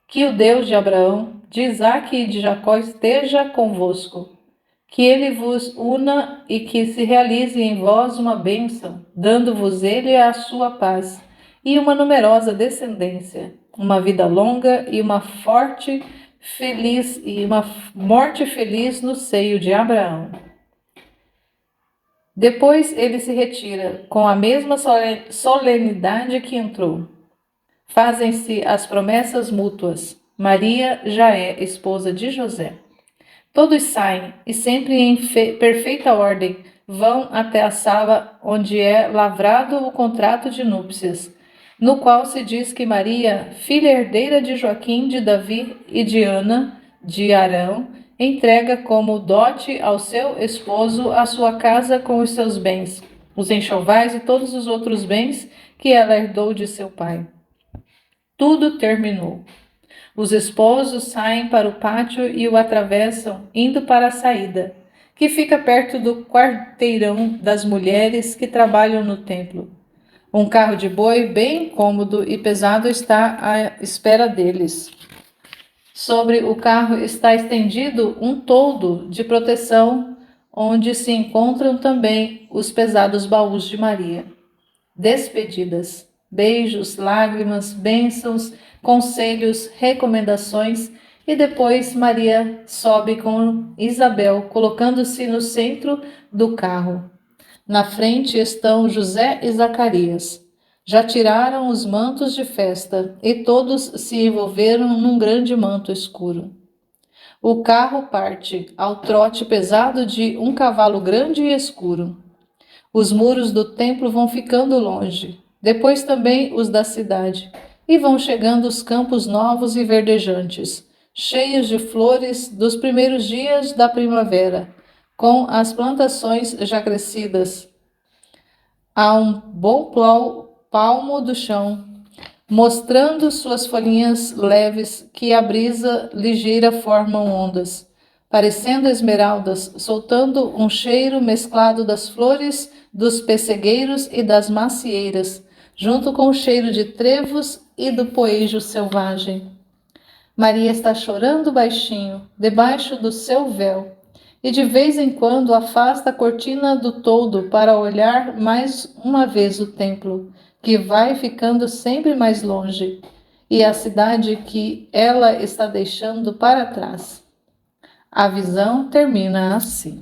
Que o Deus de Abraão, de Isaque e de Jacó esteja convosco. Que ele vos una e que se realize em vós uma bênção, dando-vos ele a sua paz e uma numerosa descendência, uma vida longa e uma morte feliz no seio de Abraão. Depois ele se retira com a mesma solenidade que entrou. Fazem-se as promessas mútuas. Maria já é esposa de José. Todos saem e, sempre em perfeita ordem, vão até a sala onde é lavrado o contrato de núpcias, no qual se diz que Maria, filha herdeira de Joaquim, de Davi e de Ana, de Arão, entrega como dote ao seu esposo a sua casa com os seus bens, os enxovais e todos os outros bens que ela herdou de seu pai. Tudo terminou. Os esposos saem para o pátio e o atravessam, indo para a saída, que fica perto do quarteirão das mulheres que trabalham no templo. Um carro de boi bem cômodo e pesado está à espera deles. Sobre o carro está estendido um toldo de proteção, onde se encontram também os pesados baús de Maria. Despedidas, beijos, lágrimas, bênçãos, conselhos, recomendações, e depois Maria sobe com Isabel, colocando-se no centro do carro. Na frente estão José e Zacarias. Já tiraram os mantos de festa e todos se envolveram num grande manto escuro. O carro parte ao trote pesado de um cavalo grande e escuro. Os muros do templo vão ficando longe, depois também os da cidade, e vão chegando os campos novos e verdejantes, cheios de flores dos primeiros dias da primavera, com as plantações já crescidas. Há um bom palmo do chão, mostrando suas folhinhas leves que a brisa ligeira formam ondas, parecendo esmeraldas, soltando um cheiro mesclado das flores, dos pessegueiros e das macieiras, junto com o cheiro de trevos e do poejo selvagem. Maria está chorando baixinho, debaixo do seu véu, e de vez em quando afasta a cortina do toldo para olhar mais uma vez o templo, que vai ficando sempre mais longe, e a cidade que ela está deixando para trás. A visão termina assim.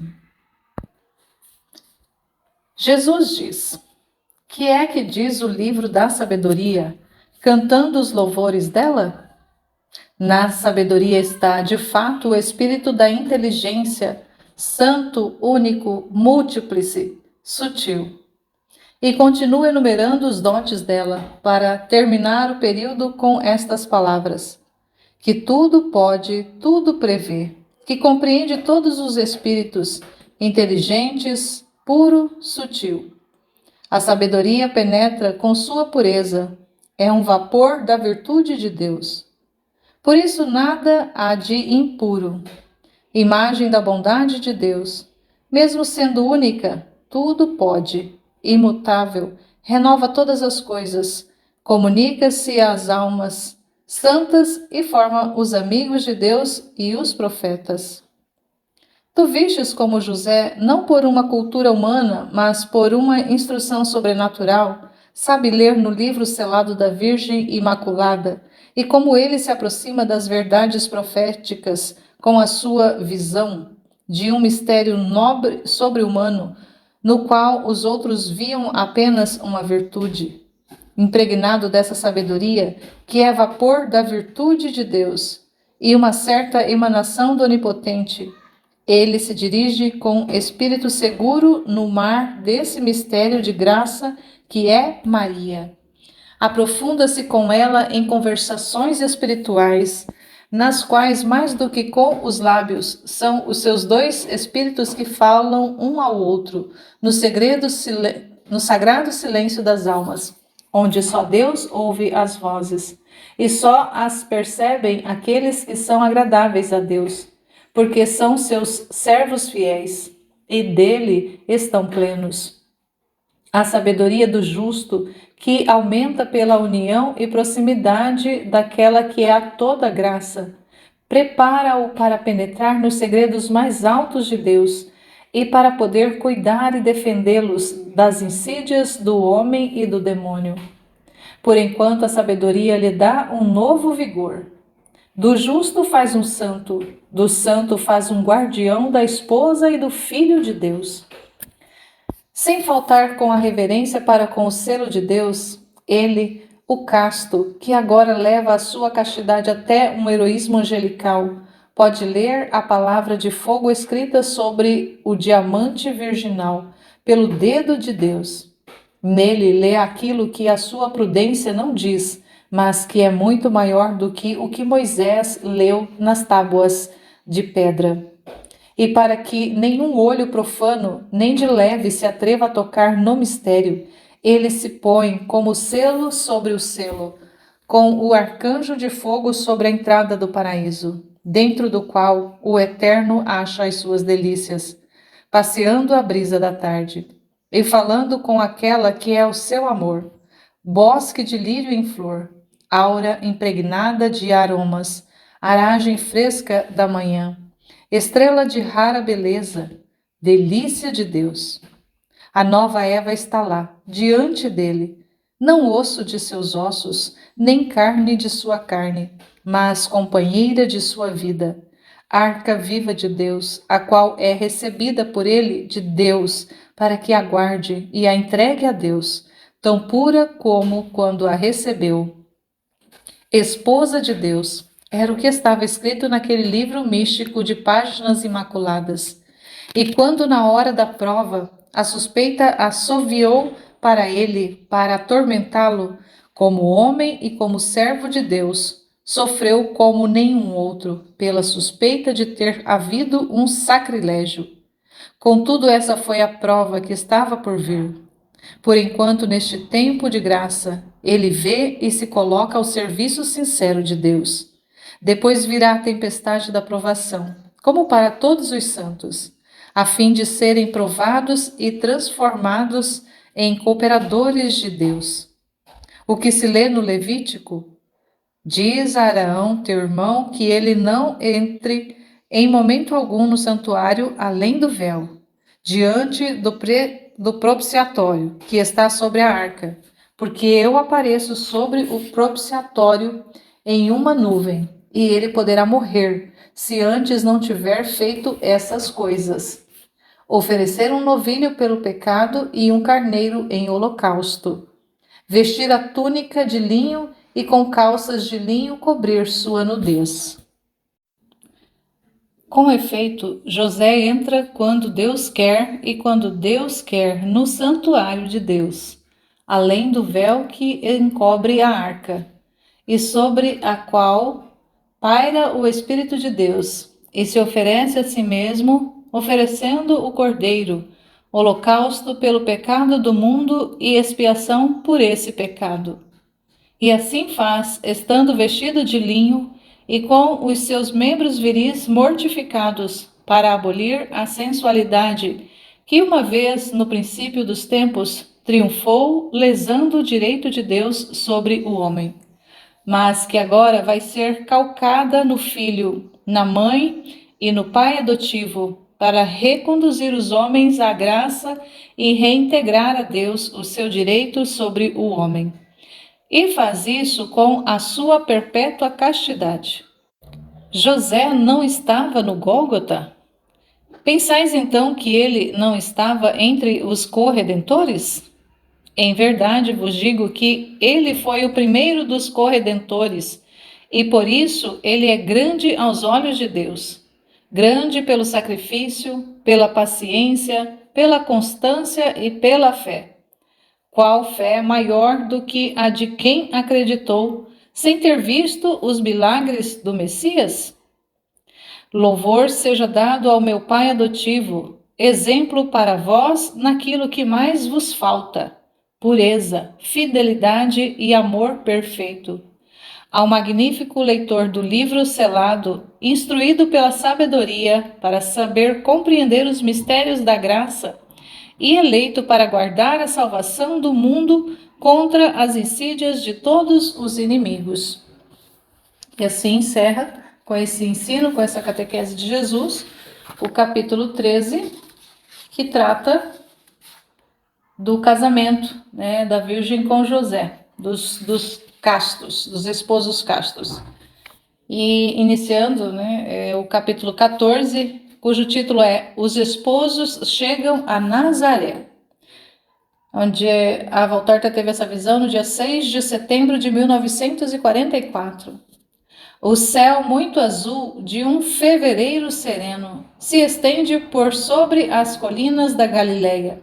Jesus diz: que é que diz o livro da sabedoria, cantando os louvores dela? Na sabedoria está, de fato, o espírito da inteligência, santo, único, múltiplice, sutil. E continua enumerando os dotes dela, para terminar o período com estas palavras: que tudo pode, tudo prevê, que compreende todos os espíritos, inteligentes, puro, sutil. A sabedoria penetra com sua pureza, é um vapor da virtude de Deus. Por isso nada há de impuro. Imagem da bondade de Deus, mesmo sendo única, tudo pode, imutável, renova todas as coisas, comunica-se às almas santas e forma os amigos de Deus e os profetas. Tu vistes como José, não por uma cultura humana, mas por uma instrução sobrenatural, sabe ler no livro selado da Virgem Imaculada, e como ele se aproxima das verdades proféticas com a sua visão de um mistério nobre sobre-humano, no qual os outros viam apenas uma virtude. Impregnado dessa sabedoria, que é vapor da virtude de Deus, e uma certa emanação do Onipotente, ele se dirige com espírito seguro no mar desse mistério de graça que é Maria. Aprofunda-se com ela em conversações espirituais, nas quais, mais do que com os lábios, são os seus dois espíritos que falam um ao outro, no sagrado silêncio das almas, onde só Deus ouve as vozes, e só as percebem aqueles que são agradáveis a Deus, porque são seus servos fiéis, e dele estão plenos. A sabedoria do justo, que aumenta pela união e proximidade daquela que é a toda graça, prepara-o para penetrar nos segredos mais altos de Deus e para poder cuidar e defendê-los das insídias do homem e do demônio. Por enquanto, a sabedoria lhe dá um novo vigor. Do justo faz um santo, do santo faz um guardião da esposa e do filho de Deus. Sem faltar com a reverência para com o selo de Deus, ele, o casto, que agora leva a sua castidade até um heroísmo angelical, pode ler a palavra de fogo escrita sobre o diamante virginal, pelo dedo de Deus. Nele lê aquilo que a sua prudência não diz, mas que é muito maior do que o que Moisés leu nas tábuas de pedra. E para que nenhum olho profano, nem de leve, se atreva a tocar no mistério, ele se põe como selo sobre o selo, com o arcanjo de fogo sobre a entrada do paraíso, dentro do qual o Eterno acha as suas delícias, passeando a brisa da tarde, e falando com aquela que é o seu amor, bosque de lírio em flor, aura impregnada de aromas, aragem fresca da manhã, estrela de rara beleza, delícia de Deus. A nova Eva está lá, diante dele, não osso de seus ossos, nem carne de sua carne, mas companheira de sua vida, arca viva de Deus, a qual é recebida por ele de Deus, para que a guarde e a entregue a Deus, tão pura como quando a recebeu. Esposa de Deus, era o que estava escrito naquele livro místico de páginas imaculadas. E quando na hora da prova a suspeita assoviou para ele, para atormentá-lo, como homem e como servo de Deus, sofreu como nenhum outro, pela suspeita de ter havido um sacrilégio. Contudo, essa foi a prova que estava por vir. Por enquanto, neste tempo de graça, ele vê e se coloca ao serviço sincero de Deus. Depois virá a tempestade da provação, como para todos os santos, a fim de serem provados e transformados em cooperadores de Deus. O que se lê no Levítico: diz a Araão, teu irmão, que ele não entre em momento algum no santuário além do véu, diante do propiciatório, que está sobre a arca, porque eu apareço sobre o propiciatório em uma nuvem, e ele poderá morrer, se antes não tiver feito essas coisas. Oferecer um novilho pelo pecado e um carneiro em holocausto. Vestir a túnica de linho e com calças de linho cobrir sua nudez. Com efeito, José entra quando Deus quer e quando Deus quer no santuário de Deus, além do véu que encobre a arca, e sobre a qual paira o Espírito de Deus, e se oferece a si mesmo, oferecendo o cordeiro, holocausto pelo pecado do mundo e expiação por esse pecado. E assim faz, estando vestido de linho e com os seus membros viris mortificados, para abolir a sensualidade, que uma vez, no princípio dos tempos, triunfou, lesando o direito de Deus sobre o homem, mas que agora vai ser calcada no filho, na mãe e no pai adotivo, para reconduzir os homens à graça e reintegrar a Deus o seu direito sobre o homem. E faz isso com a sua perpétua castidade. José não estava no Gólgota? Pensais então que ele não estava entre os corredentores? Em verdade vos digo que ele foi o primeiro dos corredentores, e por isso ele é grande aos olhos de Deus. Grande pelo sacrifício, pela paciência, pela constância e pela fé. Qual fé maior do que a de quem acreditou, sem ter visto os milagres do Messias? Louvor seja dado ao meu Pai adotivo, exemplo para vós naquilo que mais vos falta: pureza, fidelidade e amor perfeito. Ao magnífico leitor do livro selado, instruído pela sabedoria para saber compreender os mistérios da graça, e eleito para guardar a salvação do mundo contra as insídias de todos os inimigos. E assim encerra, com esse ensino, com essa catequese de Jesus, o capítulo 13, que trata do casamento, né, da Virgem com José, dos castos, dos esposos castos. E iniciando, né, o capítulo 14, cujo título é Os Esposos Chegam a Nazaré, onde a Valtorta teve essa visão no dia 6 de setembro de 1944. O céu muito azul de um fevereiro sereno se estende por sobre as colinas da Galileia.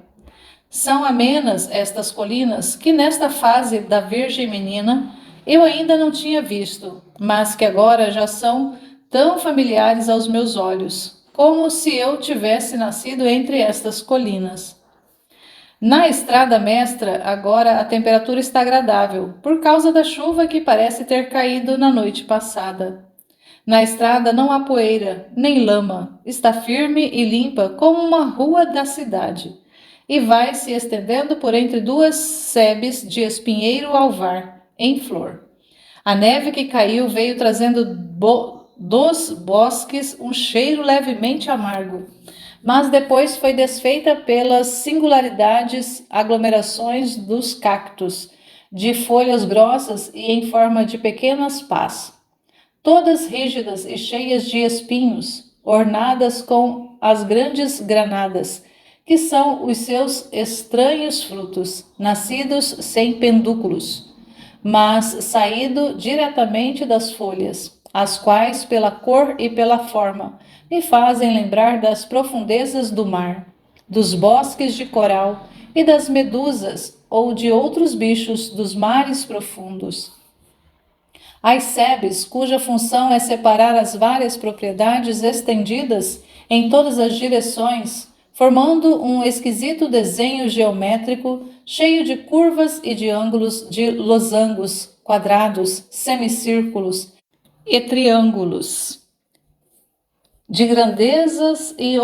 São amenas estas colinas que nesta fase da Virgem Menina eu ainda não tinha visto, mas que agora já são tão familiares aos meus olhos, como se eu tivesse nascido entre estas colinas. Na estrada mestra, agora a temperatura está agradável, por causa da chuva que parece ter caído na noite passada. Na estrada não há poeira, nem lama, está firme e limpa como uma rua da cidade, e vai se estendendo por entre duas sebes de espinheiro alvar, em flor. A neve que caiu veio trazendo dos bosques um cheiro levemente amargo, mas depois foi desfeita pelas singularidades aglomerações dos cactos, de folhas grossas e em forma de pequenas pás, todas rígidas e cheias de espinhos, ornadas com as grandes granadas, que são os seus estranhos frutos, nascidos sem pendúculos, mas saído diretamente das folhas, as quais, pela cor e pela forma, me fazem lembrar das profundezas do mar, dos bosques de coral e das medusas ou de outros bichos dos mares profundos. As sebes, cuja função é separar as várias propriedades estendidas em todas as direções, formando um esquisito desenho geométrico cheio de curvas e de ângulos de losangos, quadrados, semicírculos e triângulos, de grandezas e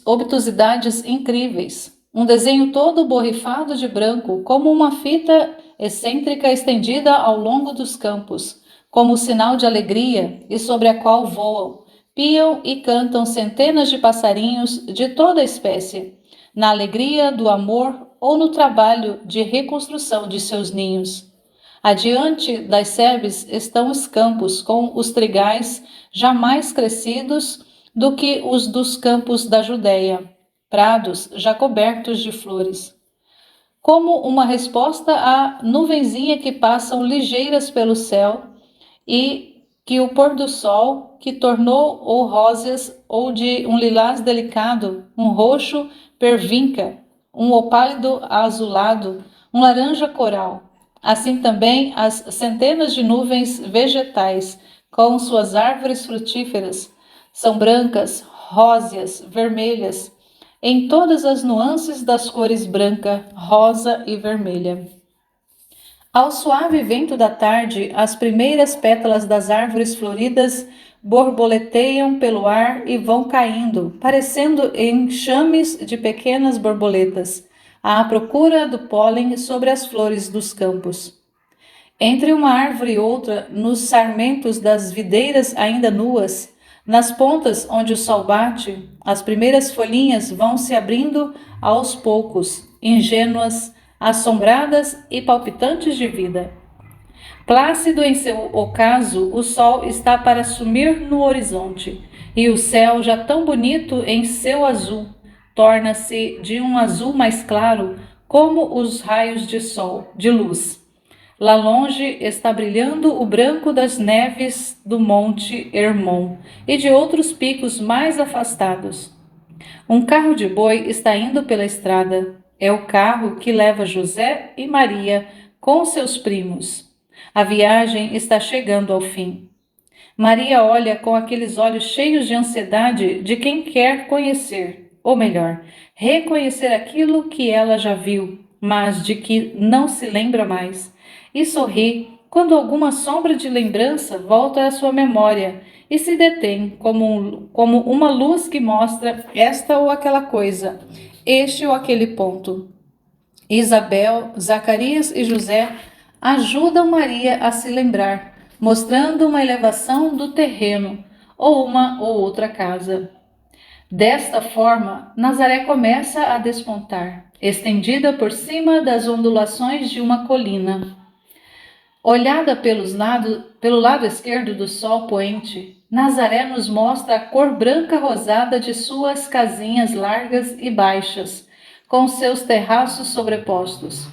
obtusidades incríveis. Um desenho todo borrifado de branco, como uma fita excêntrica estendida ao longo dos campos, como sinal de alegria e sobre a qual voam, piam e cantam centenas de passarinhos de toda espécie, na alegria do amor ou no trabalho de reconstrução de seus ninhos. Adiante das sebes estão os campos com os trigais jamais crescidos do que os dos campos da Judéia, prados já cobertos de flores. Como uma resposta à nuvenzinha que passam ligeiras pelo céu e que o pôr do sol, que tornou ou róseas ou de um lilás delicado, um roxo pervinca, um opálido azulado, um laranja coral. Assim também as centenas de nuvens vegetais, com suas árvores frutíferas, são brancas, róseas, vermelhas, em todas as nuances das cores branca, rosa e vermelha. Ao suave vento da tarde, as primeiras pétalas das árvores floridas borboleteiam pelo ar e vão caindo, parecendo enxames de pequenas borboletas, à procura do pólen sobre as flores dos campos. Entre uma árvore e outra, nos sarmentos das videiras ainda nuas, nas pontas onde o sol bate, as primeiras folhinhas vão se abrindo aos poucos, ingênuas, assombradas e palpitantes de vida. Plácido em seu ocaso, o sol está para sumir no horizonte, e o céu, já tão bonito em seu azul, torna-se de um azul mais claro, como os raios de sol, de luz. Lá longe está brilhando o branco das neves do Monte Hermon e de outros picos mais afastados. Um carro de boi está indo pela estrada. É o carro que leva José e Maria com seus primos. A viagem está chegando ao fim. Maria olha com aqueles olhos cheios de ansiedade de quem quer conhecer, ou melhor, reconhecer aquilo que ela já viu, mas de que não se lembra mais, e sorri quando alguma sombra de lembrança volta à sua memória e se detém como uma luz que mostra esta ou aquela coisa, este ou aquele ponto. Isabel, Zacarias e José ajudam Maria a se lembrar, mostrando uma elevação do terreno ou uma ou outra casa. Desta forma, Nazaré começa a despontar, estendida por cima das ondulações de uma colina. Olhada pelo lado esquerdo do sol poente, Nazaré nos mostra a cor branca rosada de suas casinhas largas e baixas, com seus terraços sobrepostos.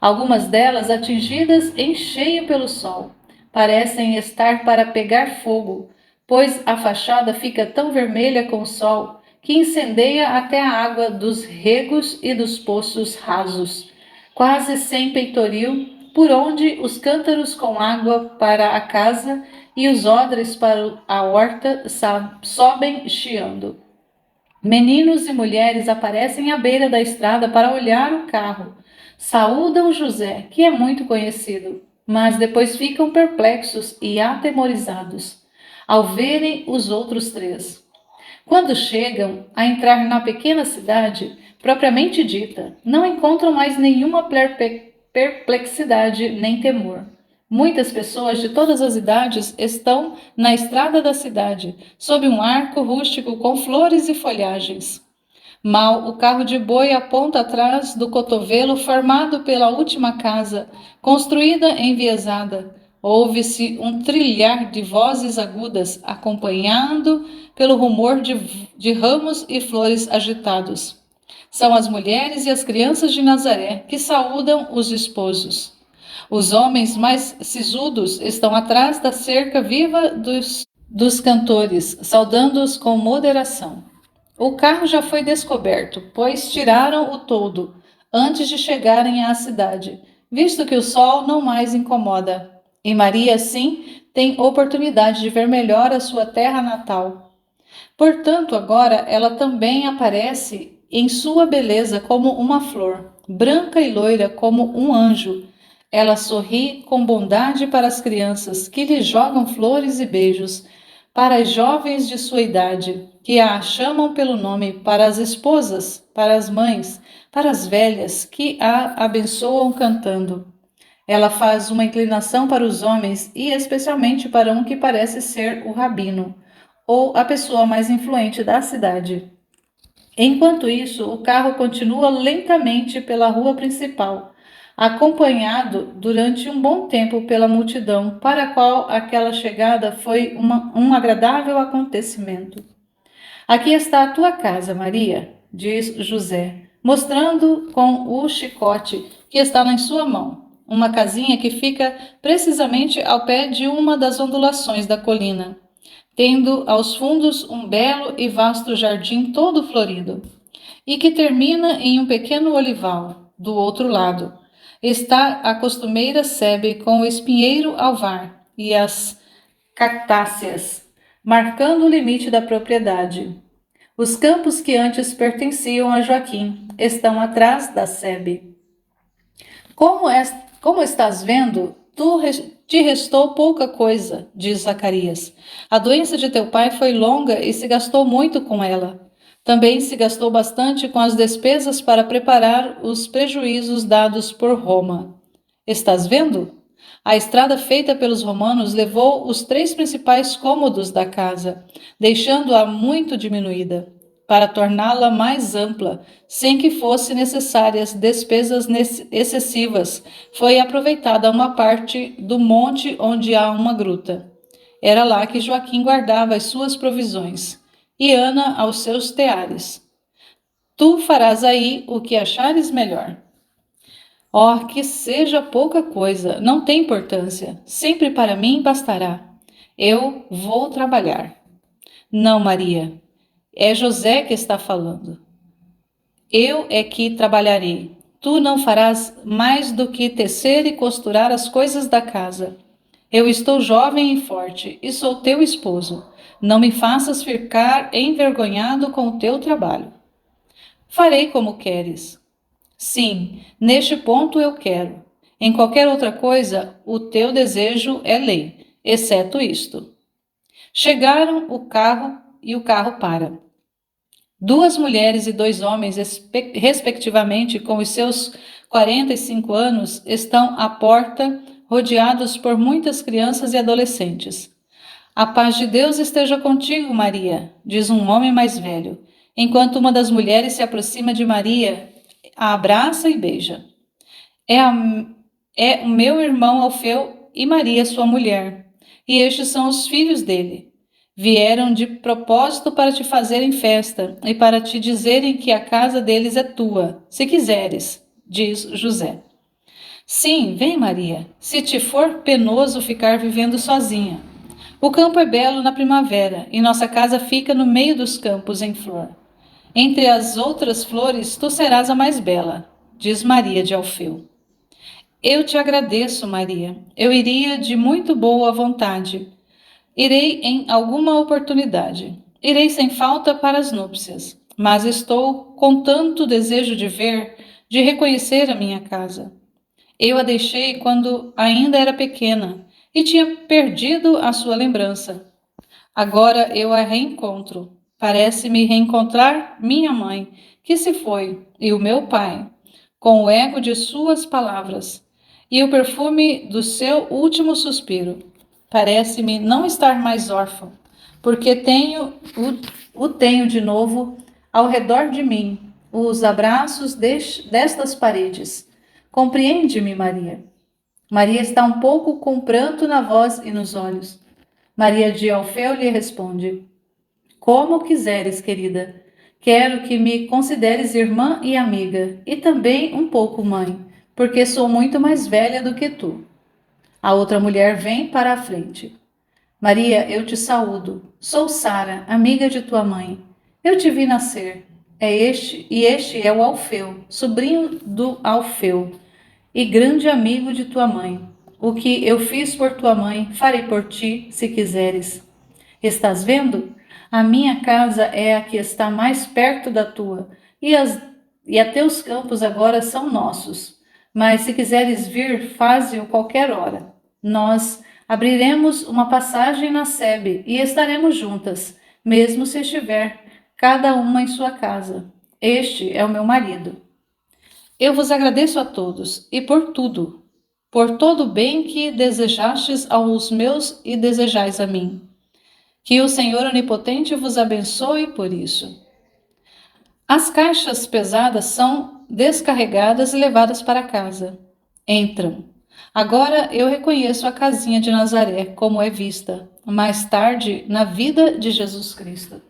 Algumas delas atingidas em cheio pelo sol, parecem estar para pegar fogo, pois a fachada fica tão vermelha com o sol que incendeia até a água dos regos e dos poços rasos, quase sem peitoril, por onde os cântaros com água para a casa e os odres para a horta sobem chiando. Meninos e mulheres aparecem à beira da estrada para olhar o carro. Saúdam José, que é muito conhecido, mas depois ficam perplexos e atemorizados ao verem os outros três. Quando chegam a entrar na pequena cidade, propriamente dita, não encontram mais nenhuma perplexidade nem temor. Muitas pessoas de todas as idades estão na estrada da cidade, sob um arco rústico com flores e folhagens. Mal o carro de boi aponta atrás do cotovelo formado pela última casa, construída enviesada. Ouve-se um trilhar de vozes agudas, acompanhado pelo rumor de ramos e flores agitados. São as mulheres e as crianças de Nazaré que saúdam os esposos. Os homens mais sisudos estão atrás da cerca viva dos cantores, saudando-os com moderação. O carro já foi descoberto, pois tiraram o toldo antes de chegarem à cidade, visto que o sol não mais incomoda. E Maria, assim, tem oportunidade de ver melhor a sua terra natal. Portanto, agora ela também aparece em sua beleza como uma flor, branca e loira como um anjo. Ela sorri com bondade para as crianças que lhe jogam flores e beijos, para as jovens de sua idade, que a chamam pelo nome, para as esposas, para as mães, para as velhas, que a abençoam cantando. Ela faz uma inclinação para os homens e especialmente para um que parece ser o rabino, ou a pessoa mais influente da cidade. Enquanto isso, o carro continua lentamente pela rua principal, acompanhado durante um bom tempo pela multidão, para a qual aquela chegada foi um agradável acontecimento. Aqui está a tua casa, Maria, diz José, mostrando com o chicote que está em sua mão. Uma casinha que fica precisamente ao pé de uma das ondulações da colina, tendo aos fundos um belo e vasto jardim todo florido, e que termina em um pequeno olival. Do outro lado está a costumeira sebe com o espinheiro alvar e as cactáceas, marcando o limite da propriedade. Os campos que antes pertenciam a Joaquim estão atrás da sebe. Como estás vendo, te restou pouca coisa, diz Zacarias. A doença de teu pai foi longa e se gastou muito com ela. Também se gastou bastante com as despesas para preparar os prejuízos dados por Roma. Estás vendo? A estrada feita pelos romanos levou os 3 principais cômodos da casa, deixando-a muito diminuída, para torná-la mais ampla, sem que fossem necessárias despesas excessivas. Foi aproveitada uma parte do monte onde há uma gruta. Era lá que Joaquim guardava as suas provisões, e Ana aos seus teares. Tu farás aí o que achares melhor. Oh, que seja pouca coisa, não tem importância. Sempre para mim bastará. Eu vou trabalhar. Não, Maria, é José que está falando. Eu é que trabalharei. Tu não farás mais do que tecer e costurar as coisas da casa. Eu estou jovem e forte, e sou teu esposo. Não me faças ficar envergonhado com o teu trabalho. Farei como queres. Sim, neste ponto eu quero. Em qualquer outra coisa, o teu desejo é lei, exceto isto. Chegaram o carro e o carro para. 2 mulheres e 2 homens, respectivamente, com os seus 45 anos, estão à porta, rodeados por muitas crianças e adolescentes. A paz de Deus esteja contigo, Maria, diz um homem mais velho, enquanto uma das mulheres se aproxima de Maria, a abraça e beija. É o meu irmão Alfeu e Maria, sua mulher, e estes são os filhos dele. Vieram de propósito para te fazerem festa e para te dizerem que a casa deles é tua, se quiseres, diz José. Sim, vem, Maria, se te for penoso ficar vivendo sozinha. O campo é belo na primavera e nossa casa fica no meio dos campos em flor. Entre as outras flores, tu serás a mais bela, diz Maria de Alfeu. Eu te agradeço, Maria. Eu iria de muito boa vontade. Irei em alguma oportunidade. Irei sem falta para as núpcias. Mas estou com tanto desejo de ver, de reconhecer a minha casa. Eu a deixei quando ainda era pequena e tinha perdido a sua lembrança. Agora eu a reencontro. Parece-me reencontrar minha mãe, que se foi, e o meu pai, com o eco de suas palavras e o perfume do seu último suspiro. Parece-me não estar mais órfão, porque o tenho de novo ao redor de mim, os abraços destas paredes. Compreende-me, Maria. Maria está um pouco com pranto na voz e nos olhos. Maria de Alfeu lhe responde: Como quiseres, querida. Quero que me consideres irmã e amiga, e também um pouco mãe, porque sou muito mais velha do que tu. A outra mulher vem para a frente. Maria, eu te saúdo. Sou Sara, amiga de tua mãe. Eu te vi nascer. Este é o Alfeu, sobrinho do Alfeu, e grande amigo de tua mãe. O que eu fiz por tua mãe, farei por ti, se quiseres. Estás vendo? A minha casa é a que está mais perto da tua, e a teus campos agora são nossos. Mas se quiseres vir, faze-o qualquer hora. Nós abriremos uma passagem na sebe e estaremos juntas, mesmo se estiver cada uma em sua casa. Este é o meu marido. Eu vos agradeço a todos e por tudo, por todo o bem que desejastes aos meus e desejais a mim. Que o Senhor Onipotente vos abençoe por isso. As caixas pesadas são descarregadas e levadas para casa. Entram. Agora eu reconheço a casinha de Nazaré como é vista, mais tarde na vida de Jesus Cristo.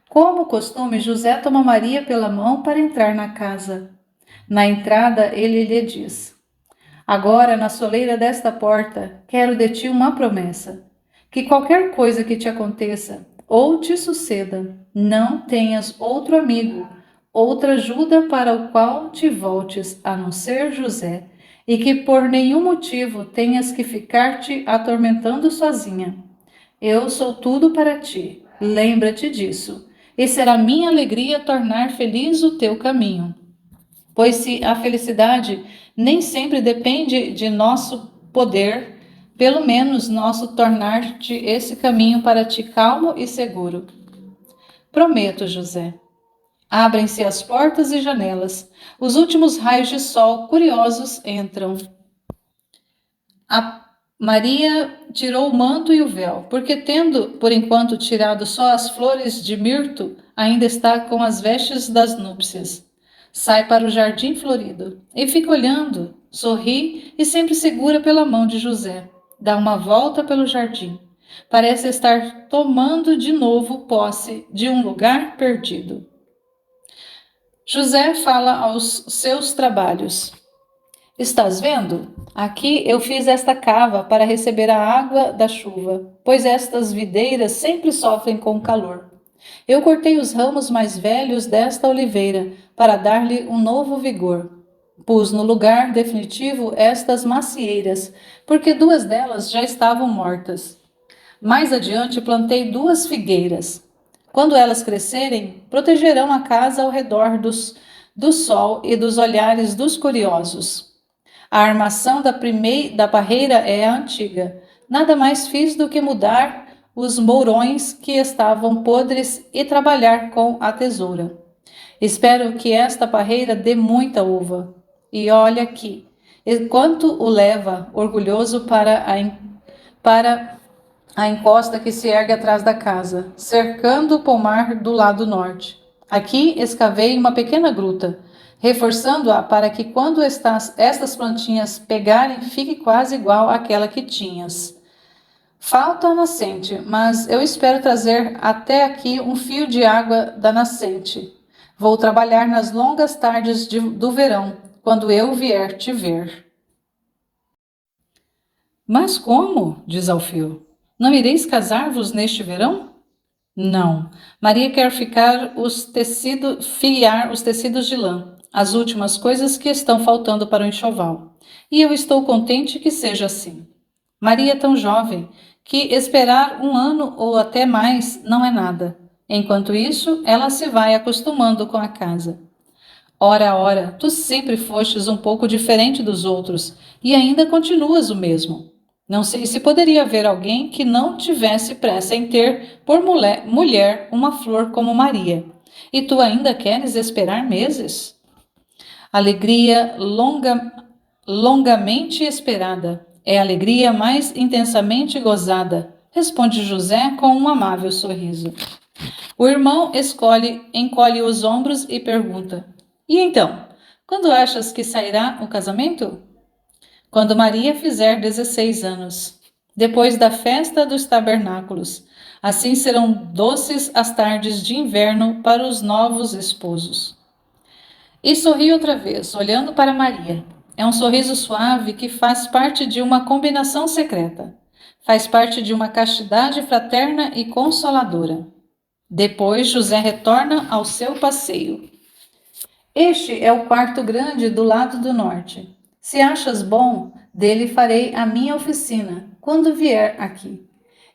Como costume, José toma Maria pela mão para entrar na casa. Na entrada, ele lhe diz: Agora, na soleira desta porta, quero de ti uma promessa. Que qualquer coisa que te aconteça ou te suceda, não tenhas outro amigo, outra ajuda para o qual te voltes, a não ser José, e que por nenhum motivo tenhas que ficar te atormentando sozinha. Eu sou tudo para ti, lembra-te disso, e será minha alegria tornar feliz o teu caminho. Pois se a felicidade nem sempre depende de nosso poder, pelo menos nosso tornar-te esse caminho para ti calmo e seguro. Prometo, José. Abrem-se as portas e janelas. Os últimos raios de sol curiosos entram. A Maria tirou o manto e o véu, porque tendo, por enquanto, tirado só as flores de mirto, ainda está com as vestes das núpcias. Sai para o jardim florido e fica olhando, sorri e sempre segura pela mão de José. Dá uma volta pelo jardim. Parece estar tomando de novo posse de um lugar perdido. José fala aos seus trabalhos. Estás vendo? Aqui eu fiz esta cava para receber a água da chuva, pois estas videiras sempre sofrem com o calor. Eu cortei os ramos mais velhos desta oliveira para dar-lhe um novo vigor. Pus no lugar definitivo estas macieiras, porque duas delas já estavam mortas. Mais adiante plantei duas figueiras. Quando elas crescerem, protegerão a casa ao redor do sol e dos olhares dos curiosos. A armação da barreira é a antiga. Nada mais fiz do que mudar os mourões que estavam podres e trabalhar com a tesoura. Espero que esta barreira dê muita uva. E olha aqui, enquanto o leva, orgulhoso, para a encosta que se ergue atrás da casa, cercando o pomar do lado norte. Aqui escavei uma pequena gruta, reforçando-a para que quando estas plantinhas pegarem, fique quase igual àquela que tinhas. Falta a nascente, mas eu espero trazer até aqui um fio de água da nascente. Vou trabalhar nas longas tardes do verão, quando eu vier te ver. Mas como? Diz Alfeu. Não ireis casar-vos neste verão? Não. Maria quer fiar os tecidos de lã, as últimas coisas que estão faltando para o enxoval. E eu estou contente que seja assim. Maria é tão jovem que esperar um ano ou até mais não é nada. Enquanto isso, ela se vai acostumando com a casa. Ora, ora, tu sempre fostes um pouco diferente dos outros e ainda continuas o mesmo. Não sei se poderia haver alguém que não tivesse pressa em ter por mulher uma flor como Maria. E tu ainda queres esperar meses? Alegria longamente esperada é a alegria mais intensamente gozada, responde José com um amável sorriso. O irmão encolhe os ombros e pergunta: E então, quando achas que sairá o casamento? Quando Maria fizer 16 anos, depois da festa dos tabernáculos. Assim serão doces as tardes de inverno para os novos esposos. E sorri outra vez, olhando para Maria. É um sorriso suave que faz parte de uma combinação secreta. Faz parte de uma castidade fraterna e consoladora. Depois José retorna ao seu passeio. Este é o quarto grande do lado do norte. Se achas bom, dele farei a minha oficina, quando vier aqui.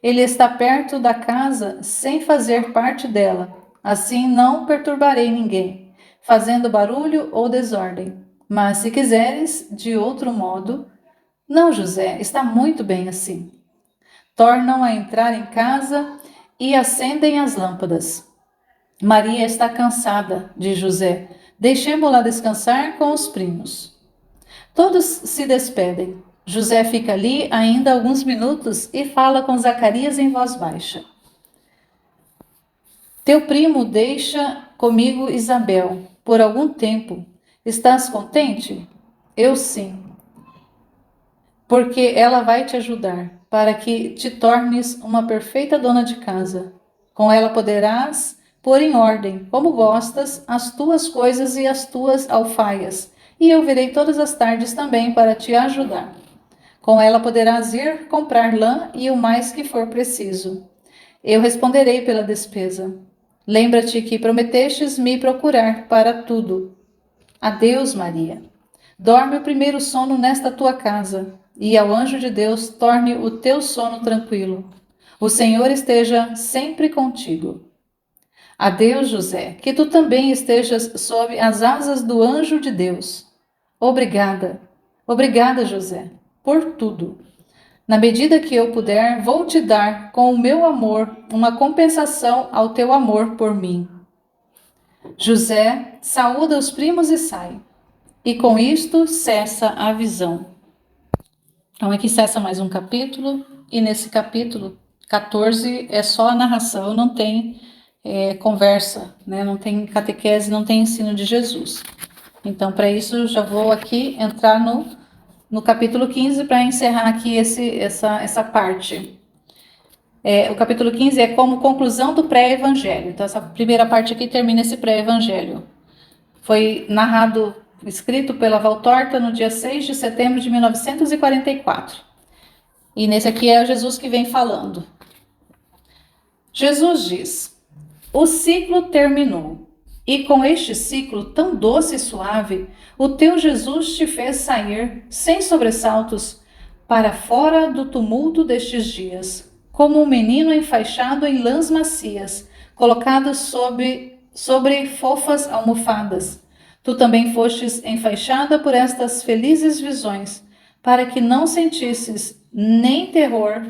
Ele está perto da casa sem fazer parte dela. Assim não perturbarei ninguém, fazendo barulho ou desordem. Mas se quiseres de outro modo... Não, José, está muito bem assim. Tornam a entrar em casa e acendem as lâmpadas. Maria está cansada, diz José. Deixemo-la descansar com os primos. Todos se despedem. José fica ali ainda alguns minutos e fala com Zacarias em voz baixa. Teu primo deixa comigo Isabel por algum tempo. Estás contente? Eu sim, porque ela vai te ajudar, para que te tornes uma perfeita dona de casa. Com ela poderás pôr em ordem, como gostas, as tuas coisas e as tuas alfaias, e eu virei todas as tardes também para te ajudar. Com ela poderás ir comprar lã e o mais que for preciso. Eu responderei pela despesa. Lembra-te que prometestes me procurar para tudo. Adeus, Maria. Dorme o primeiro sono nesta tua casa, e ao anjo de Deus torne o teu sono tranquilo. O Senhor esteja sempre contigo. Adeus, José, que tu também estejas sob as asas do anjo de Deus. Obrigada, obrigada, José, por tudo. Na medida que eu puder, vou te dar, com o meu amor, uma compensação ao teu amor por mim. José saúda os primos e sai. E com isto cessa a visão. Então aqui cessa mais um capítulo, e nesse capítulo 14 é só a narração, não tem conversa, né? Não tem catequese, não tem ensino de Jesus. Então, para isso, já vou aqui entrar no capítulo 15 para encerrar aqui essa parte. O capítulo 15 é como conclusão do pré-evangelho. Então, essa primeira parte aqui termina esse pré-evangelho. Foi narrado, escrito pela Valtorta no dia 6 de setembro de 1944. E nesse aqui é Jesus que vem falando. Jesus diz: o ciclo terminou. E com este ciclo tão doce e suave, o teu Jesus te fez sair, sem sobressaltos, para fora do tumulto destes dias, como um menino enfaixado em lãs macias, colocado sobre fofas almofadas. Tu também fostes enfaixada por estas felizes visões, para que não sentisses nem terror,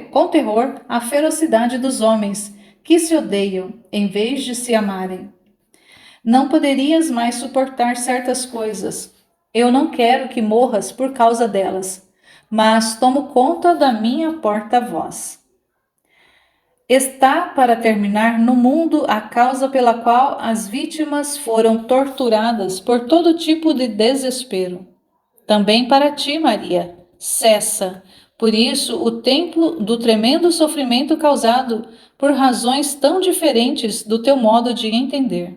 com terror a ferocidade dos homens, que se odeiam em vez de se amarem. Não poderias mais suportar certas coisas. Eu não quero que morras por causa delas, mas tomo conta da minha porta-voz. Está para terminar no mundo a causa pela qual as vítimas foram torturadas por todo tipo de desespero. Também para ti, Maria, cessa. Por isso, o tempo do tremendo sofrimento causado por razões tão diferentes do teu modo de entender.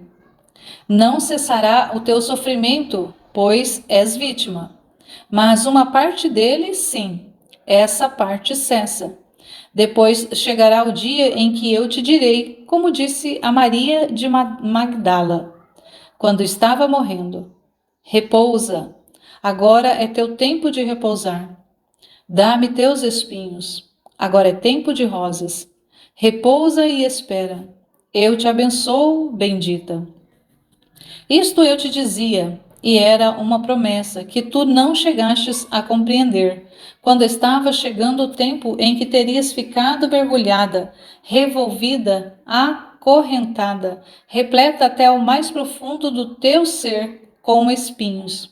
Não cessará o teu sofrimento, pois és vítima. Mas uma parte dele, sim, essa parte cessa. Depois chegará o dia em que eu te direi, como disse a Maria de Magdala, quando estava morrendo: repousa, agora é teu tempo de repousar. Dá-me teus espinhos, agora é tempo de rosas. Repousa e espera. Eu te abençoo, bendita. Isto eu te dizia, e era uma promessa que tu não chegastes a compreender, quando estava chegando o tempo em que terias ficado mergulhada, revolvida, acorrentada, repleta até o mais profundo do teu ser com espinhos.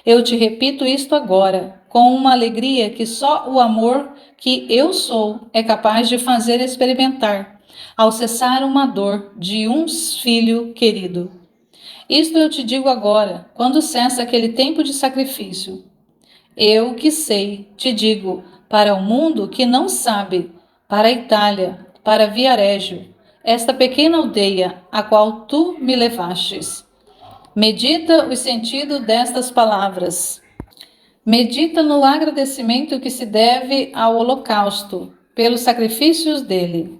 Eu te repito isto agora, com uma alegria que só o amor que eu sou é capaz de fazer experimentar, ao cessar uma dor de um filho querido. Isto eu te digo agora, quando cessa aquele tempo de sacrifício. Eu que sei, te digo, para o mundo que não sabe, para a Itália, para Viareggio, esta pequena aldeia a qual tu me levastes. Medita o sentido destas palavras. Medita no agradecimento que se deve ao holocausto, pelos sacrifícios dele.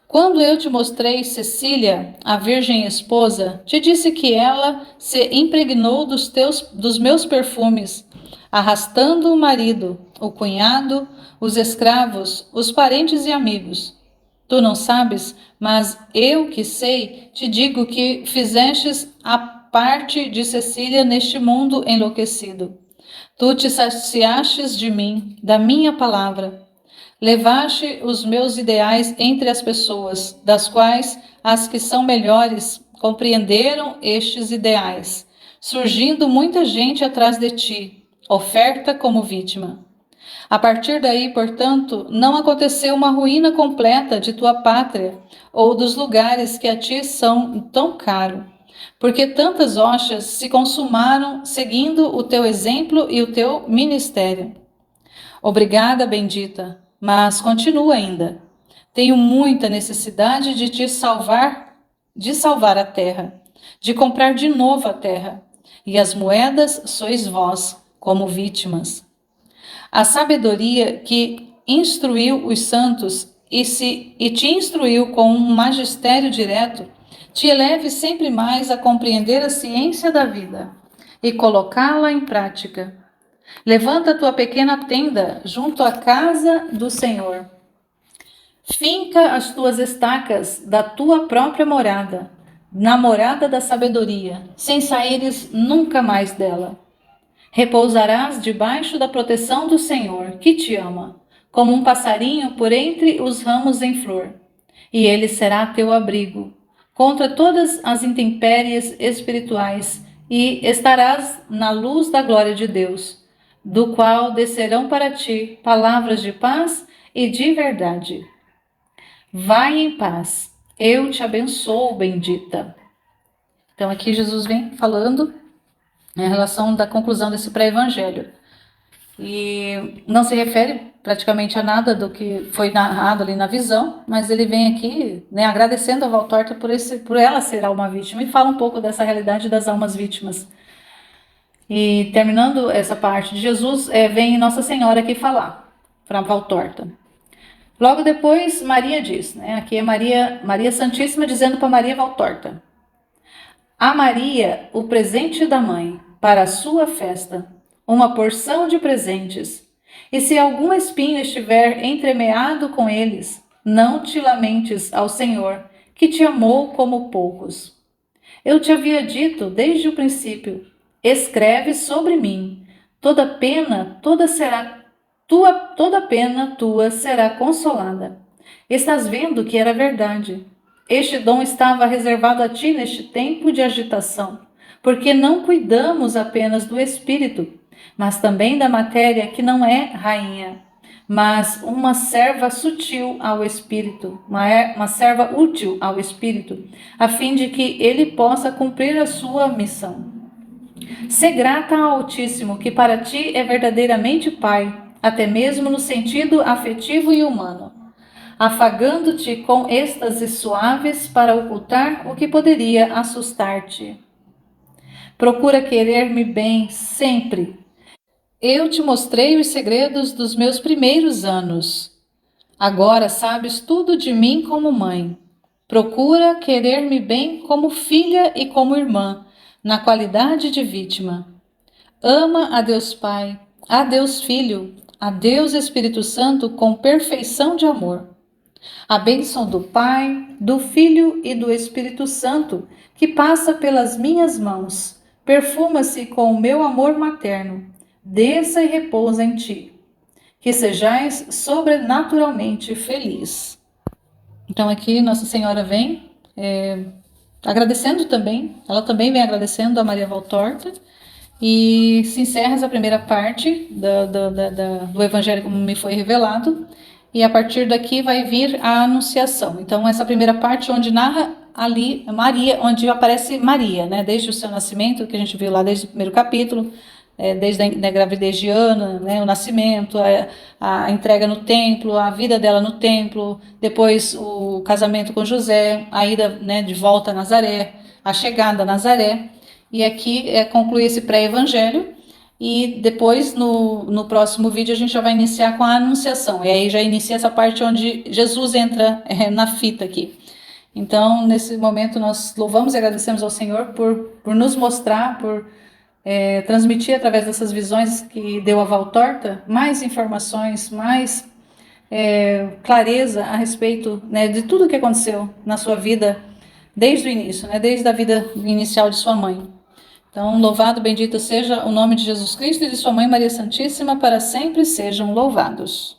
Quando eu te mostrei Cecília, a virgem esposa, te disse que ela se impregnou dos meus perfumes, arrastando o marido, o cunhado, os escravos, os parentes e amigos. Tu não sabes, mas eu que sei, te digo que fizestes a parte de Cecília neste mundo enlouquecido. Tu te saciastes de mim, da minha palavra. Levaste os meus ideais entre as pessoas, das quais as que são melhores compreenderam estes ideais, surgindo muita gente atrás de ti, oferta como vítima. A partir daí, portanto, não aconteceu uma ruína completa de tua pátria ou dos lugares que a ti são tão caros, porque tantas hostias se consumaram seguindo o teu exemplo e o teu ministério. Obrigada, bendita, mas continua ainda. Tenho muita necessidade de te salvar, de salvar a terra, de comprar de novo a terra, e as moedas sois vós, como vítimas. A sabedoria que instruiu os santos e te instruiu com um magistério direto, te eleve sempre mais a compreender a ciência da vida e colocá-la em prática. Levanta tua pequena tenda junto à casa do Senhor. Finca as tuas estacas da tua própria morada, na morada da sabedoria, sem saíres nunca mais dela. Repousarás debaixo da proteção do Senhor, que te ama, como um passarinho por entre os ramos em flor. E ele será teu abrigo contra todas as intempéries espirituais, e estarás na luz da glória de Deus, do qual descerão para ti palavras de paz e de verdade. Vai em paz, eu te abençoo, bendita. Então aqui Jesus vem falando em relação da conclusão desse pré-evangelho. E não se refere praticamente a nada do que foi narrado ali na visão, mas ele vem aqui, né, agradecendo a Valtorta por ela ser alma vítima, e fala um pouco dessa realidade das almas vítimas. E terminando essa parte de Jesus, vem Nossa Senhora aqui falar para a Valtorta. Logo depois, Maria diz, né, aqui é Maria Santíssima dizendo para Maria Valtorta: a Maria, o presente da mãe, para a sua festa, uma porção de presentes. E se algum espinho estiver entremeado com eles, não te lamentes ao Senhor, que te amou como poucos. Eu te havia dito desde o princípio: escreve sobre mim, toda pena tua será consolada. Estás vendo que era verdade. Este dom estava reservado a ti neste tempo de agitação, porque não cuidamos apenas do espírito, mas também da matéria, que não é rainha, mas uma serva sutil ao espírito, uma serva útil ao espírito, a fim de que ele possa cumprir a sua missão. Sê grata ao Altíssimo, que para ti é verdadeiramente Pai, até mesmo no sentido afetivo e humano, afagando-te com êxtases suaves para ocultar o que poderia assustar-te. Procura querer-me bem sempre. Eu te mostrei os segredos dos meus primeiros anos. Agora sabes tudo de mim como mãe. Procura querer-me bem como filha e como irmã, na qualidade de vítima. Ama a Deus Pai, a Deus Filho, a Deus Espírito Santo com perfeição de amor. A bênção do Pai, do Filho e do Espírito Santo, que passa pelas minhas mãos, perfuma-se com o meu amor materno, desça e repousa em ti. Que sejais sobrenaturalmente feliz. Então aqui Nossa Senhora vem agradecendo também, ela também vem agradecendo a Maria Valtorta, e se encerra essa primeira parte do Evangelho como me foi revelado, e a partir daqui vai vir a Anunciação. Então essa primeira parte onde narra ali Maria, onde aparece Maria, né, desde o seu nascimento, que a gente viu lá desde o primeiro capítulo, desde a gravidez de Ana, né, o nascimento, a entrega no templo, a vida dela no templo, depois o casamento com José, a ida, né, de volta a Nazaré, a chegada a Nazaré, e aqui conclui esse pré-evangelho, e depois no próximo vídeo a gente já vai iniciar com a Anunciação, e aí já inicia essa parte onde Jesus entra na fita aqui. Então nesse momento nós louvamos e agradecemos ao Senhor por nos mostrar, por transmitir através dessas visões que deu a Valtorta mais informações, mais clareza a respeito, né, de tudo o que aconteceu na sua vida desde o início, né, desde a vida inicial de sua mãe. Então, louvado, bendito seja o nome de Jesus Cristo e de sua mãe Maria Santíssima, para sempre sejam louvados.